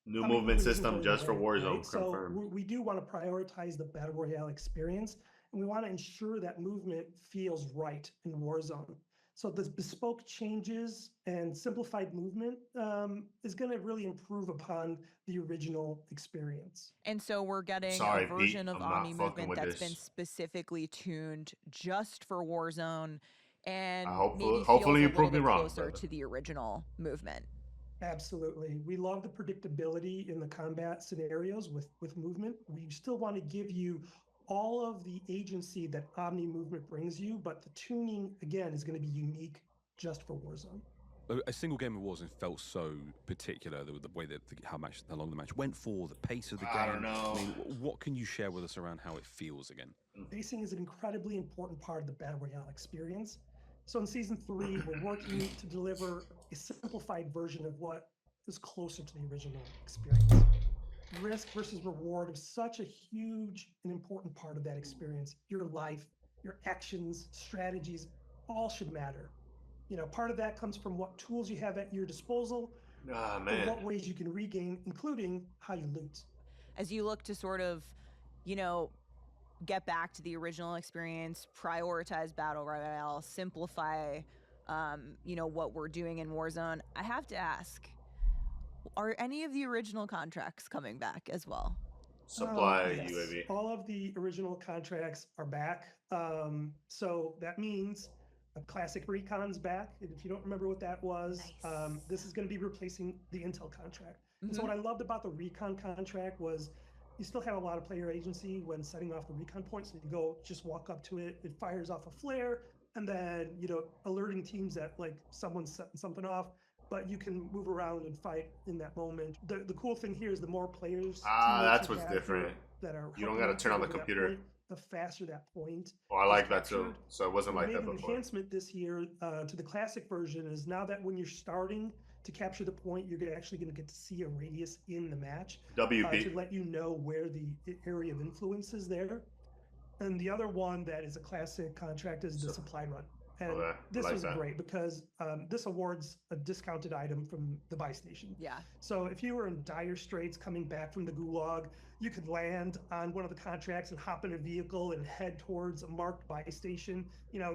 New movement system just for Warzone, right? confirmed. So we do want to prioritize the Battle Royale experience, and we want to ensure that movement feels right in Warzone. So the bespoke changes and simplified movement is going to really improve upon the original experience. And so we're getting a version of Omni movement that's been specifically tuned just for Warzone, and hopefully you prove me wrong. Closer to the original movement. Absolutely. We love the predictability in the combat scenarios with movement. We still want to give you all of the agency that Omni movement brings you, but the tuning, again, is going to be unique just for Warzone. a single game of Warzone felt so particular. The way that how long the match went for, the pace of the game. I don't know. I mean, what can you share with us around how it feels again? Pacing is an incredibly important part of the Battle Royale experience. So in Season 3, we're working to deliver a simplified version of what is closer to the original experience. Risk versus reward is such a huge and important part of that experience. Your life, your actions, strategies, all should matter. Part of that comes from what tools you have at your disposal, Ah, and man. what ways you can regain, including how you loot. As you look to sort of, get back to the original experience, prioritize Battle Royale, simplify, what we're doing in Warzone, I have to ask, are any of the original contracts coming back as well? Supply Yes. UAV. All of the original contracts are back. So that means a classic recon's back. And if you don't remember what that was, Nice. this is going to be replacing the Intel contract. And so Mhm. what I loved about the recon contract was you still have a lot of player agency when setting off the recon point. So you go just walk up to it, it fires off a flare, and then alerting teams that like someone's setting something off. But you can move around and fight in that moment. The cool thing here is the more players, teammates That's you what's have different. that are You don't helping got to turn on the deliver that computer. point, the faster that point Oh, I is like that too. captured. So it wasn't We like made that an before. enhancement this year to the classic version is now that when you're starting to capture the point, you're actually going to get to see a radius in the match WP. to let you know where the area of influence is there. And the other one that is a classic contract is the So- supply run. And Okay, I this like was that. great because this awards a discounted item from the buy station. Yeah. So if you were in dire straits coming back from the gulag, you could land on one of the contracts and hop in a vehicle and head towards a marked buy station,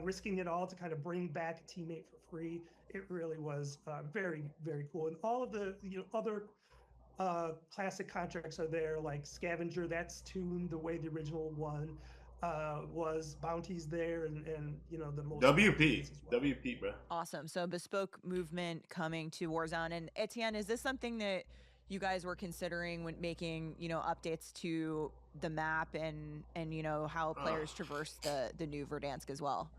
risking it all to kind of bring back a teammate for free. It really was very, very cool. And all of the other classic contracts are there, like Scavenger, that's tuned the way the original one was. Bounties there, and the most WP. as well. WP, bro. Awesome. So bespoke movement coming to Warzone. And Etienne, is this something that you guys were considering when making, updates to the map and how players traverse the new Verdansk as well?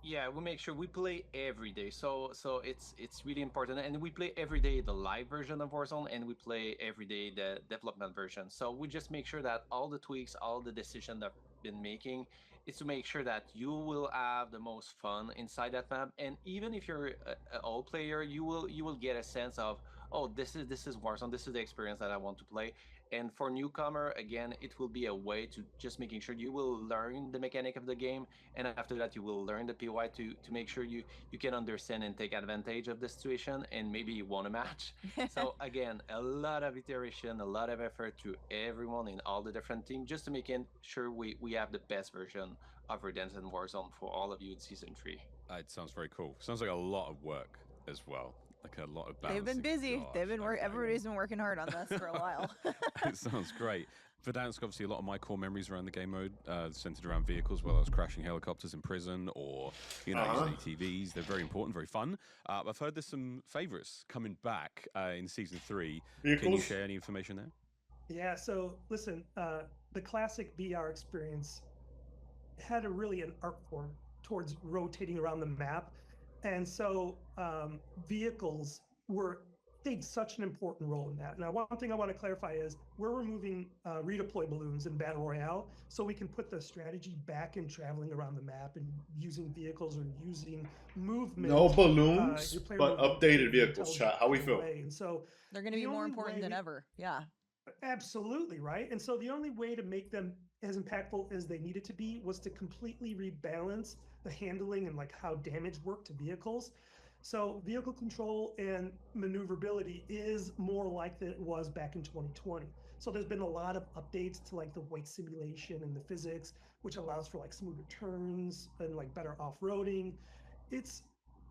Yeah, we make sure we play every day. So it's really important, and we play every day the live version of Warzone, and we play every day the development version. So we just make sure that all the tweaks, all the decisions that we've been making, is to make sure that you will have the most fun inside that map. And even if you're an old player, you will get a sense of, oh, this is Warzone, this is the experience that I want to play. And for newcomer, again, it will be a way to just making sure you will learn the mechanic of the game, and after that you will learn the POI to make sure you can understand and take advantage of the situation, and maybe you won a match. So again, a lot of iteration, a lot of effort to everyone in all the different teams, just to make sure we have the best version of Redemption and Warzone for all of you in Season 3. It sounds very cool. Sounds like a lot of work as well. Like a lot of They've been balancing. busy. They've been everybody's been working hard on this for a while. It sounds great. Verdansk, obviously, a lot of my core memories around the game mode centered around vehicles, whether I was crashing helicopters in prison or, using ATVs. They're very important, very fun. I've heard there's some favorites coming back in Season 3. Vehicles? Can you share any information there? Yeah, so listen, the classic BR experience had really an art form towards rotating around the map. And so vehicles played such an important role in that. Now, one thing I want to clarify is we're removing redeploy balloons in Battle Royale so we can put the strategy back in traveling around the map and using vehicles or using movement. No balloons, your player but movement updated in an vehicles. Chat, how we intelligent feel? way. And so They're going to the be more only important way than we- ever. Yeah. Absolutely, right? And so the only way to make them as impactful as they needed to be was to completely rebalance the handling and like how damage worked to vehicles. So vehicle control and maneuverability is more like it was back in 2020. So there's been a lot of updates to like the weight simulation and the physics, which allows for like smoother turns and like better off-roading. It's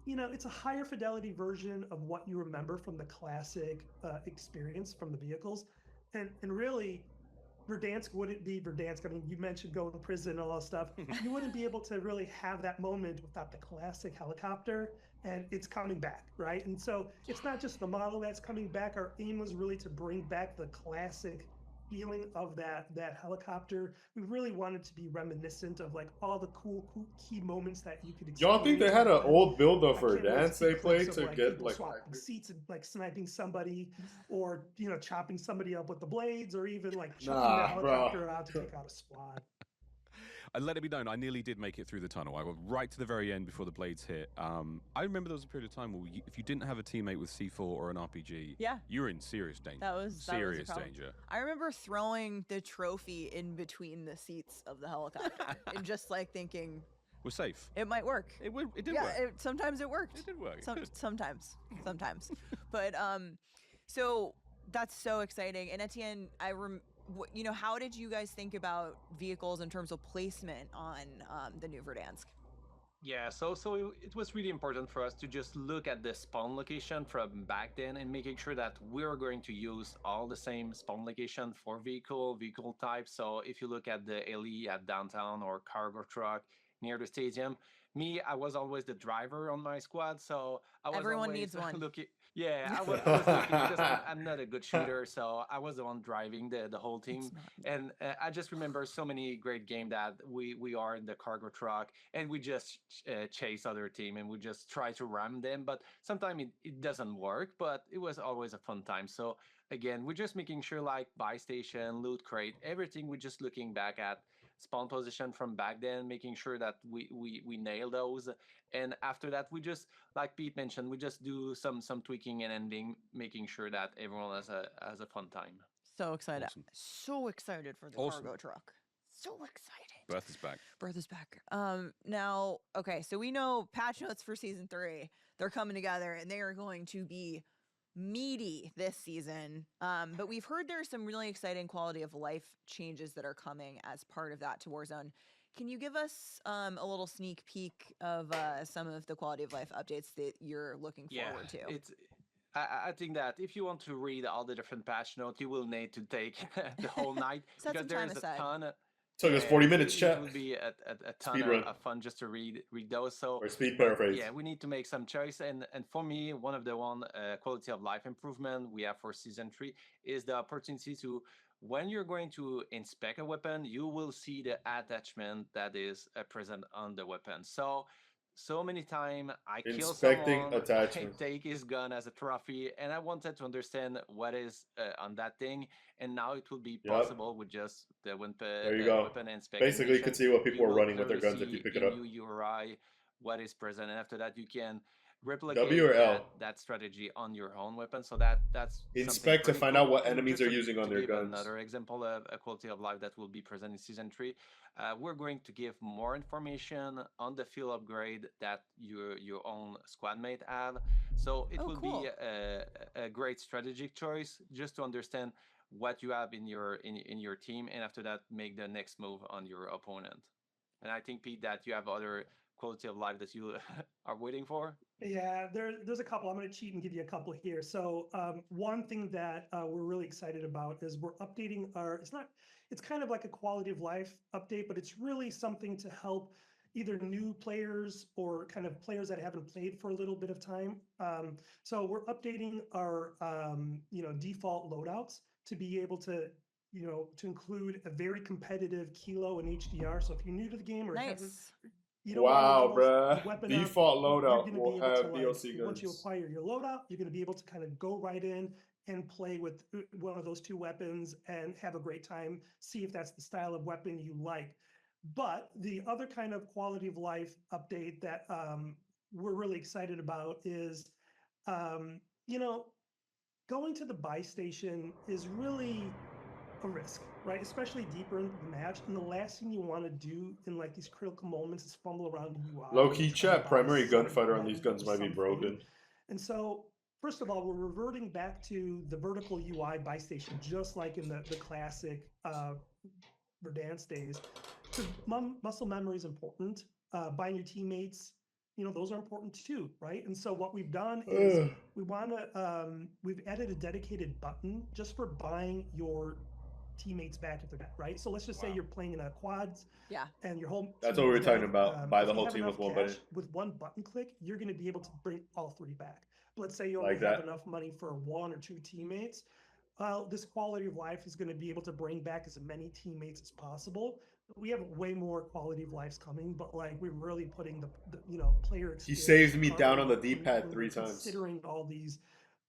it's a higher fidelity version of what you remember from the classic experience from the vehicles. And really, Verdansk wouldn't be Verdansk. I mean, you mentioned going to prison and all that stuff. You wouldn't be able to really have that moment without the classic helicopter, and it's coming back, right? And so it's not just the model that's coming back. Our aim was really to bring back the classic feeling of that helicopter. We really wanted to be reminiscent of like all the cool key moments that you could experience. Y'all think they had an old build of I can't wait to dance see they clips played of to like get people like swapping seats and like sniping somebody, or chopping somebody up with the blades, or even like chucking the Nah, bro. helicopter out to take out a squad. And let it be known, I nearly did make it through the tunnel. I got right to the very end before the blades hit. I remember there was a period of time where if you didn't have a teammate with C4 or an RPG, Yeah. you were in serious danger. That was a serious problem. danger. I remember throwing the trophy in between the seats of the helicopter and just like thinking We're safe. it might work. It did Yeah, work. sometimes it worked. It did work. It could. Sometimes, but so that's so exciting. And Etienne, how did you guys think about vehicles in terms of placement on the new Verdansk? Yeah, so it was really important for us to just look at the spawn location from back then and making sure that we're going to use all the same spawn location for vehicle type. So if you look at the LE at downtown or cargo truck near the stadium, I was always the driver on my squad, so I was Everyone always needs one. looking. Yeah, I was looking because I'm not a good shooter, so I was the one driving the whole team. And I just remember so many great games that we are in the cargo truck and we just chase other team and we just try to ram them. But sometimes it doesn't work, but it was always a fun time. So again, we're just making sure like buy station, loot crate, everything. We're just looking back at spawn position from back then, making sure that we nail those. And after that, we just, like Pete mentioned, we just do some tweaking and ending, making sure that everyone has a fun time. So excited. Awesome. So excited for the cargo truck. So excited. Breath is back. Breath is back. Now, okay, so we know patch notes for season 3. They're coming together and they are going to be meaty this season. But we've heard there's some really exciting quality of life changes that are coming as part of that to Warzone. Can you give us a little sneak peek of some of the quality of life updates that you're looking forward to? I think that if you want to read all the different patch notes, you will need to take the whole night because there's a ton. Took us 40 minutes, chat. It will be a ton Speed run. of fun just to read those. So or speed paraphrase. Yeah, we need to make some choice. And for me, one of the quality of life improvement we have for season 3 is the opportunity to, when you're going to inspect a weapon, you will see the attachment that is present on the weapon. So many times I kill someone, I take his gun as a trophy, and I wanted to understand what is on that thing. And now it will be possible with just the weapon inspection. Basically, you can see what people are running with their guns if you pick it up. In URI, what is present, and after that you can replicate that strategy on your own weapon. So that's inspect to find out what enemies are using on their guns. Another example of a quality of life that will be present in season 3. We're going to give more information on the field upgrade that your own squad mate have. So it will be a great strategic choice just to understand what you have in your team, and after that make the next move on your opponent. And I think, Pete, that you have other quality of life that you are waiting for. Yeah, there's a couple. I'm going to cheat and give you a couple here. So one thing that we're really excited about is we're updating it's kind of like a quality of life update, but it's really something to help either new players or kind of players that haven't played for a little bit of time. So we're updating our default loadouts to be able to include a very competitive kilo and HDR. So if you're new to the game or wow, bruh. Default loadout will have DLC guns. Once you acquire your loadout, you're going to be able to kind of go right in and play with one of those 2 weapons and have a great time, see if that's the style of weapon you like. But the other kind of quality of life update that we're really excited about is, going to the buy station is really a risk, right? Especially deeper into the match. And the last thing you want to do in like these critical moments is fumble around the UI. Low-key chat, primary gunfighter on these guns might be broken. And so, first of all, we're reverting back to the vertical UI buy station, just like in the classic Verdansk days. Muscle memory is important. Buying your teammates, those are important too, right? And so what we've done is we've added a dedicated button just for buying your teammates back if they're dead, right? So let's just say you're playing in a quads, and your whole that's what we're talking about. Buy the whole team with one button. With one button click, you're going to be able to bring all 3 back. But let's say you only have enough money for 1 or 2 teammates. this quality of life is going to be able to bring back as many teammates as possible. We have way more quality of lives coming, but like we're really putting the player He experience. saved me down on the D-pad 3 times. Considering all these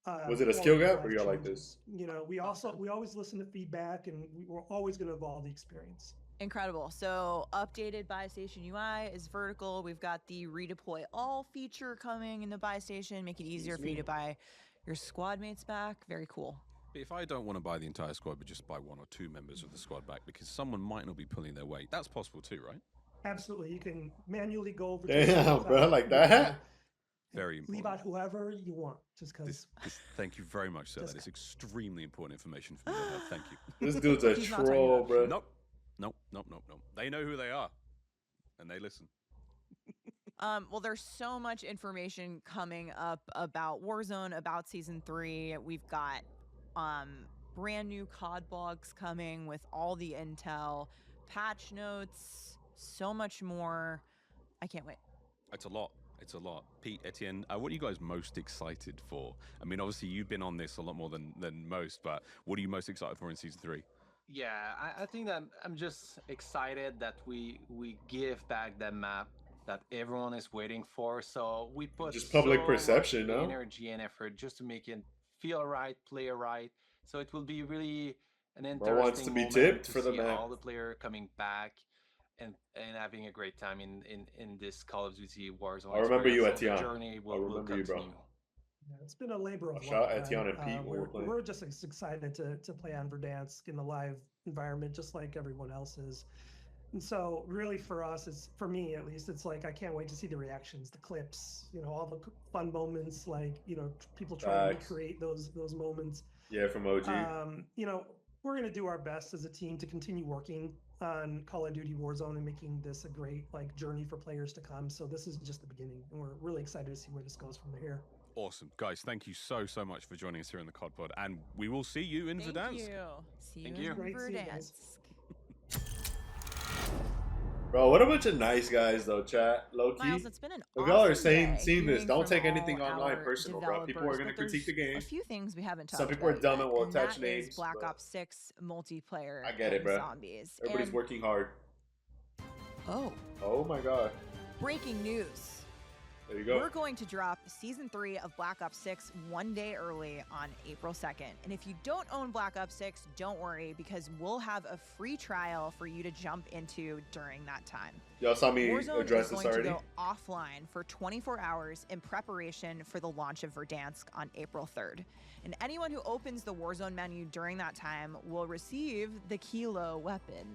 Was it a skill quality of gap or life y'all like this? changes. We always listen to feedback, and we're always going to evolve the experience. Incredible. So updated buy station UI is vertical. We've got the redeploy all feature coming in the buy station, make it easier for you to buy your squad mates back. Very cool. If I don't want to buy the entire squad, but just buy one or two members of the squad back because someone might not be pulling their weight, that's possible too, right? Absolutely. You can manually go over Damn, bro, like that. Very important. Leave out whoever you want, just because. Thank you very much, sir. That is extremely important information for me to have. Thank you. This dude's a troll, bro. Nope. They know who they are, and they listen. Well, there's so much information coming up about Warzone, about Season 3. We've got brand new COD blogs coming with all the intel, patch notes, so much more. I can't wait. It's a lot. It's a lot. Pete, Etienne, what are you guys most excited for? I mean, obviously, you've been on this a lot more than most, but what are you most excited for in Season 3? Yeah, I think that I'm just excited that we give back that map that everyone is waiting for. So we put just public so perception, much no? energy and effort just to make it feel right, play right. So it will be really an Bro wants interesting to be moment tipped to for the see map. all the player coming back and having a great time in this Call of Duty Warzone. I remember you, experience. So the Etienne. journey I remember you, bro. continue. Yeah, it's been a labor of love. Shout out Etienne and Pete when we're we're, playing. we're just excited to play on Verdansk in the live environment, just like everyone else is. And so, really, for us, for me at least, it's like I can't wait to see the reactions, the clips, all the fun moments, like people trying to recreate those moments. Yeah, from OG. We're gonna do our best as a team to continue working on Call of Duty Warzone and making this a great journey for players to come. So this is just the beginning, and we're really excited to see where this goes from here. Awesome. Guys, thank you so much for joining us here in the COD Pod, and we will see you in Verdansk. Thank you. See Thank you you. in Great to see you guys. Verdansk. Bro, what a bunch of nice guys, though, chat. Low key. Miles, it's been an If y'all are awesome day seeing this, hearing don't from take anything all online our personal, bro. People are developers, going to but critique the there's game. A few things we haven't talked Some people are about dumb yet, and will and attach that names. is Black but Ops 6 multiplayer. I get it, and bro. Zombies. Everybody's And- working hard. Oh, Oh my god. breaking news. There you go. We're going to drop Season 3 of Black Ops 6 one day early on April 2nd. And if you don't own Black Ops 6, don't worry, because we'll have a free trial for you to jump into during that time. Y'all saw me Warzone address is this going already? to go offline for 24 hours in preparation for the launch of Verdansk on April 3rd. And anyone who opens the Warzone menu during that time will receive the Kilo weapon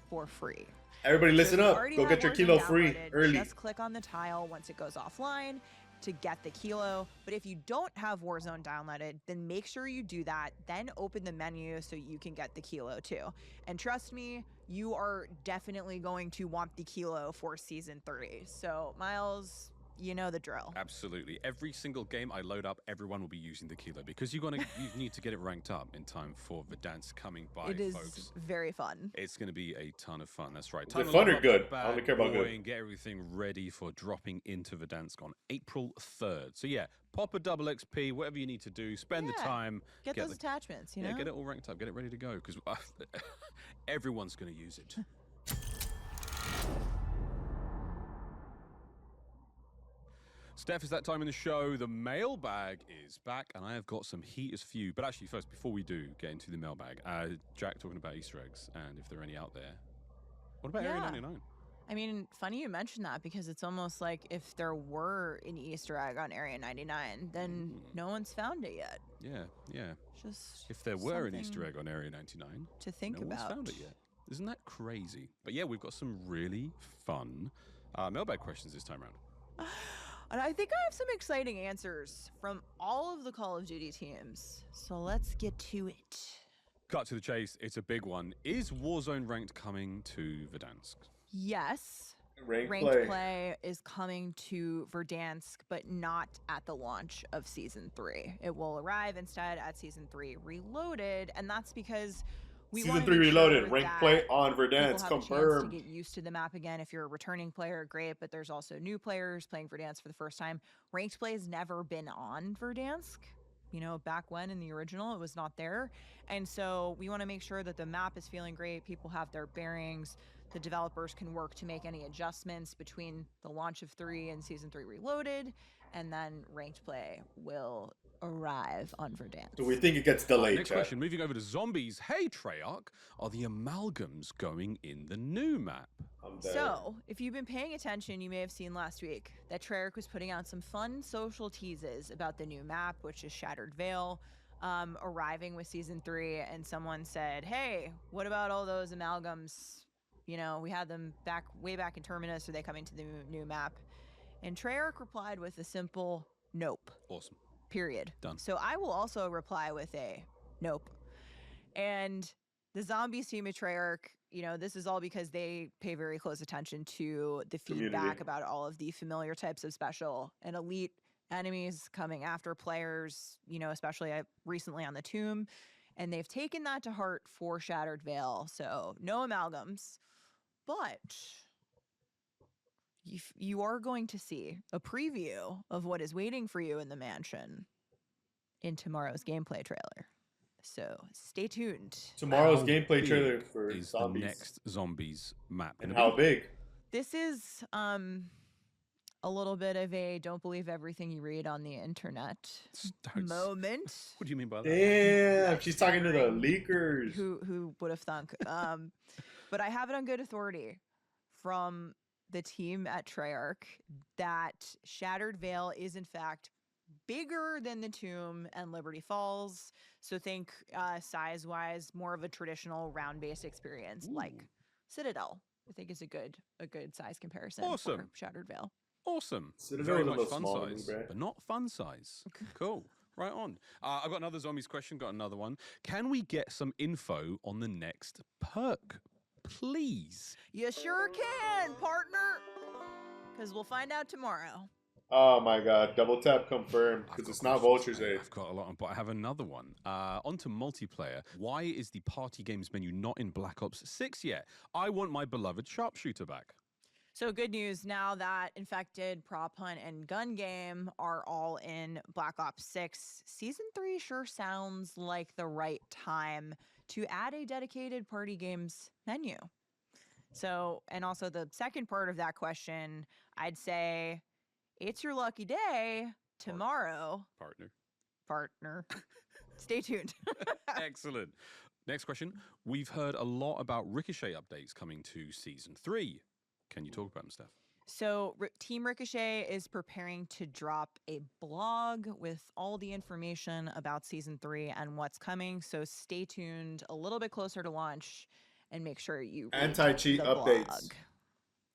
for free. Everybody So listen if you up. already Go have get your Warzone Kilo free downloaded, early. Just click on the tile once it goes offline to get the Kilo. But if you don't have Warzone downloaded, then make sure you do that. Then open the menu so you can get the Kilo too. And trust me, you are definitely going to want the Kilo for Season 3. So, Miles, you know the drill. Absolutely. Every single game I load up, everyone will be using the Kilo because you need to get it ranked up in time for Verdansk coming by, It is folks. very fun. It's going to be a ton of fun. That's right. Is Time it to fun load or up good? that I only bad care about boy good. and get everything ready for dropping into Verdansk on April 3rd. So yeah, pop a double XP, whatever you need to do. Spend the Yeah. time. Get those attachments, you know? Yeah, get it all ranked up. Get it ready to go because everyone's going to use it. Steph, it's that time in the show. The mailbag is back, and I have got some heaters for you. But actually, first, before we do get into the mailbag, Jack talking about Easter eggs and if there are any out there. What about Area 99? I mean, funny you mentioned that because it's almost like if there were an Easter egg on Area 99, then no one's found it yet. Yeah. Just if there were an Easter something egg on Area 99, to think no about. one's found it yet. Isn't that crazy? But yeah, we've got some really fun mailbag questions this time around. And I think I have some exciting answers from all of the Call of Duty teams. So let's get to it. Cut to the chase. It's a big one. Is Warzone ranked coming to Verdansk? Yes. Ranked play is coming to Verdansk, but not at the launch of Season 3. It will arrive instead at Season 3 Reloaded, and that's because we Season wanna 3 make Reloaded, sure ranked that play on people Verdansk, have a chance confirmed. to get used to the map again. If you're a returning player, great, but there's also new players playing Verdansk for the first time. Ranked play has never been on Verdansk. back when in the original, it was not there. And so we want to make sure that the map is feeling great, people have their bearings, the developers can work to make any adjustments between the launch of 3 and Season 3 Reloaded, and then ranked play will arrive on Verdansk. Do we think it gets delayed, Next question, moving over to zombies. Hey, Treyarch, are the amalgams going in the new map? So, if you've been paying attention, you may have seen last week that Treyarch was putting out some fun social teases about the new map, which is Shattered Veil, arriving with Season 3, and someone said, hey, what about all those amalgams? We had them way back in Terminus. Are they coming to the new map? And Treyarch replied with a simple nope. Awesome. Period. Done. So I will also reply with a nope. And the zombies team at Treyarch, this is all because they pay very close attention to the feedback about all of the familiar types of special and elite enemies coming after players, especially recently on the Tomb. And they've taken that to heart for Shattered Veil. So no amalgams. But you are going to see a preview of what is waiting for you in the mansion in tomorrow's gameplay trailer. So stay tuned. Tomorrow's How gameplay big trailer for is zombies. the next zombies map. And how big? This is a little bit of a don't believe everything you read on the internet moment. What do you mean by that? Damn, she's talking to the leakers. Who would have thunk? But I have it on good authority from the team at Treyarch that Shattered Veil is in fact bigger than the Tomb and Liberty Falls. So think size-wise, more of a traditional round-based experience like Citadel. I think is a good size comparison for Shattered Veil. Awesome. Citadel Very is a much little fun small to me, size, bruh. but not fun size. Cool. Right on. I've got another zombies question. Got another one. Can we get some info on the next perk, please? You sure can, partner. Because we'll find out tomorrow. Oh my god, double tap confirmed because it's not Vulture's Age. I've got a lot, but I have another one. Onto multiplayer. Why is the party games menu not in Black Ops 6 yet? I want my beloved sharpshooter back. So good news now that Infected, Prop Hunt, and Gun Game are all in Black Ops 6. Season 3 sure sounds like the right time to add a dedicated party games menu. So, and also the second part of that question, I'd say it's your lucky day tomorrow. Partner. Stay tuned. Excellent. Next question. We've heard a lot about Ricochet updates coming to Season 3. Can you talk about them, Steph? So Team Ricochet is preparing to drop a blog with all the information about Season 3 and what's coming. So stay tuned a little bit closer to launch and make sure you read Anti-cheat the updates.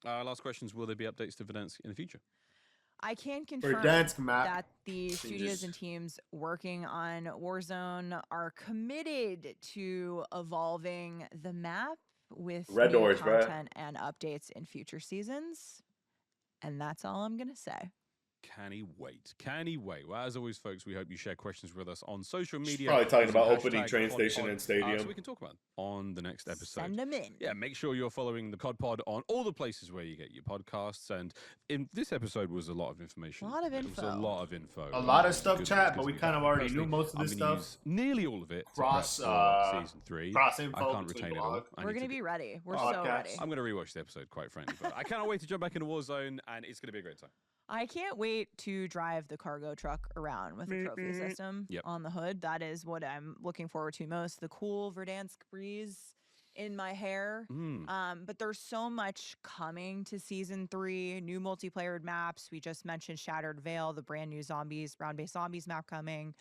blog. Last questions. Will there be updates to Verdansk in the future? I can confirm Verdansk map that the studios changes. and teams working on Warzone are committed to evolving the map with Red new doors, bruh. content and updates in future seasons. And that's all I'm going to say. Can he wait? Can he wait? Well, as always, folks, we hope you share questions with us on social media. Probably talking using about opening hashtag train COD station Pod, and stadium. so we can talk about them on the next episode. Send them in. Yeah, make sure you're following the COD Pod on all the places where you get your podcasts. And in this episode was a lot of information. A lot of It was a info. lot of info. A lot of It's stuff, good- chat, it's but good we to be kind of back. already knew Personally, most of I'm this gonna stuff. use nearly all of it to Cross, prep for Season 3. cross I info can't between retain it all. blog. I We're need going to to be ready. We're Podcast. so ready. I'm going to rewatch the episode, quite frankly. But I cannot wait to jump back into Warzone, and it's going to be a great time. I can't wait to drive the cargo truck around with a trophy system Yep. on the hood. That is what I'm looking forward to most. The cool Verdansk breeze in my hair. But there's so much coming to Season 3, new multiplayer maps. We just mentioned Shattered Veil, the brand new zombies, round-based zombies map coming.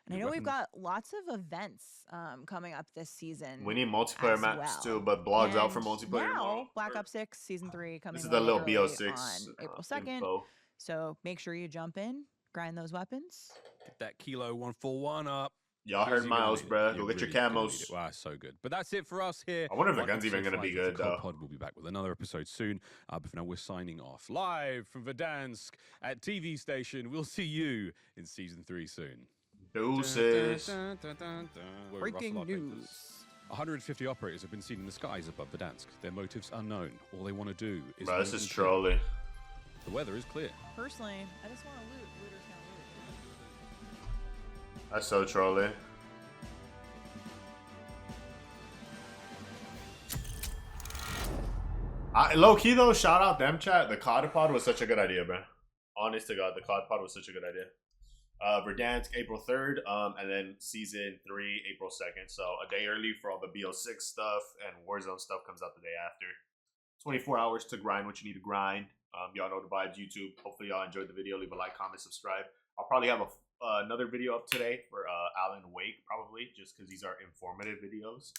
And I New know we've weapons. got lots of events coming up this season. We need multiplayer as maps well. too, but blogs out for And multiplayer. Now, tomorrow. Black Ops 6 Season 3 coming This is the little literally BO6 on April 2nd. info. So make sure you jump in, grind those weapons. Get that Kilo 141 up. Y'all Because heard you're gonna Miles, need it. bruh. You're Go get your really gonna need camos. it. Wow, so good. But that's it for us here. I wonder if the on gun's even episode gonna be 5 of good, the COD though. Pod. We'll be back with another episode soon. But for now, we're signing off live from Verdansk at TV station. We'll see you in Season 3 soon. Deuces. Where we Breaking rustle our papers. news. 150 operators have been seen in the skies above Verdansk. Their motives unknown. All they want to do is Bro, this loot is and kill. trolling. The weather is clear. Personally, I just want to loot. Looters can't loot. That's so trolly. Low key though, shout out them chat. The COD pod was such a good idea, bro. Honest to God, the COD pod was such a good idea. Verdansk April 3rd, and then season 3 April 2nd. So a day early for all the BO6 stuff, and Warzone stuff comes out the day after. 24 hours to grind what you need to grind. Y'all know the vibes, YouTube. Hopefully y'all enjoyed the video. Leave a like, comment, subscribe. I'll probably have another video up today for Alan Wake, probably, just because these are informative videos.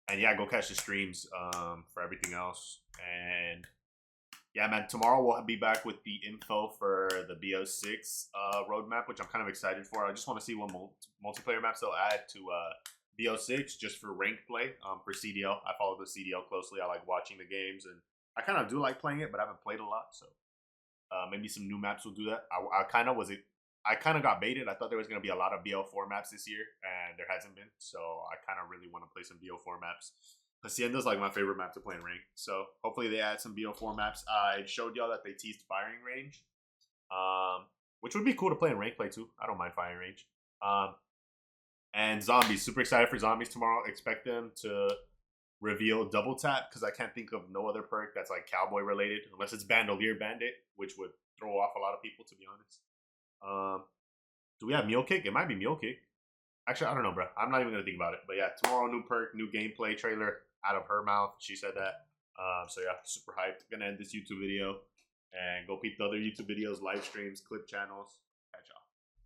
And yeah, go catch the streams for everything else. And yeah, man, tomorrow we'll be back with the info for the BO6 roadmap, which I'm kind of excited for. I just want to see what multiplayer maps they'll add to BO6 just for ranked play for CDL. I follow the CDL closely. I like watching the games, and I kind of do like playing it, but I haven't played a lot. So maybe some new maps will do that. I kind of got baited. I thought there was going to be a lot of BO4 maps this year, and there hasn't been. So I kind of really want to play some BO4 maps. Hacienda's like my favorite map to play in rank. So hopefully they add some BO4 maps. I showed y'all that they teased firing range, which would be cool to play in rank play too. I don't mind firing range. And zombies. Super excited for zombies tomorrow. Expect them to reveal double tap because I can't think of no other perk that's like cowboy related unless it's Bandolier Bandit, which would throw off a lot of people, to be honest. Do we have Mule Kick? It might be Mule Kick. Actually, I don't know, bro. I'm not even gonna think about it. But yeah, tomorrow, new perk, new gameplay trailer out of her mouth. She said that. So yeah, super hyped. Gonna end this YouTube video and go peep the other YouTube videos, live streams, clip channels.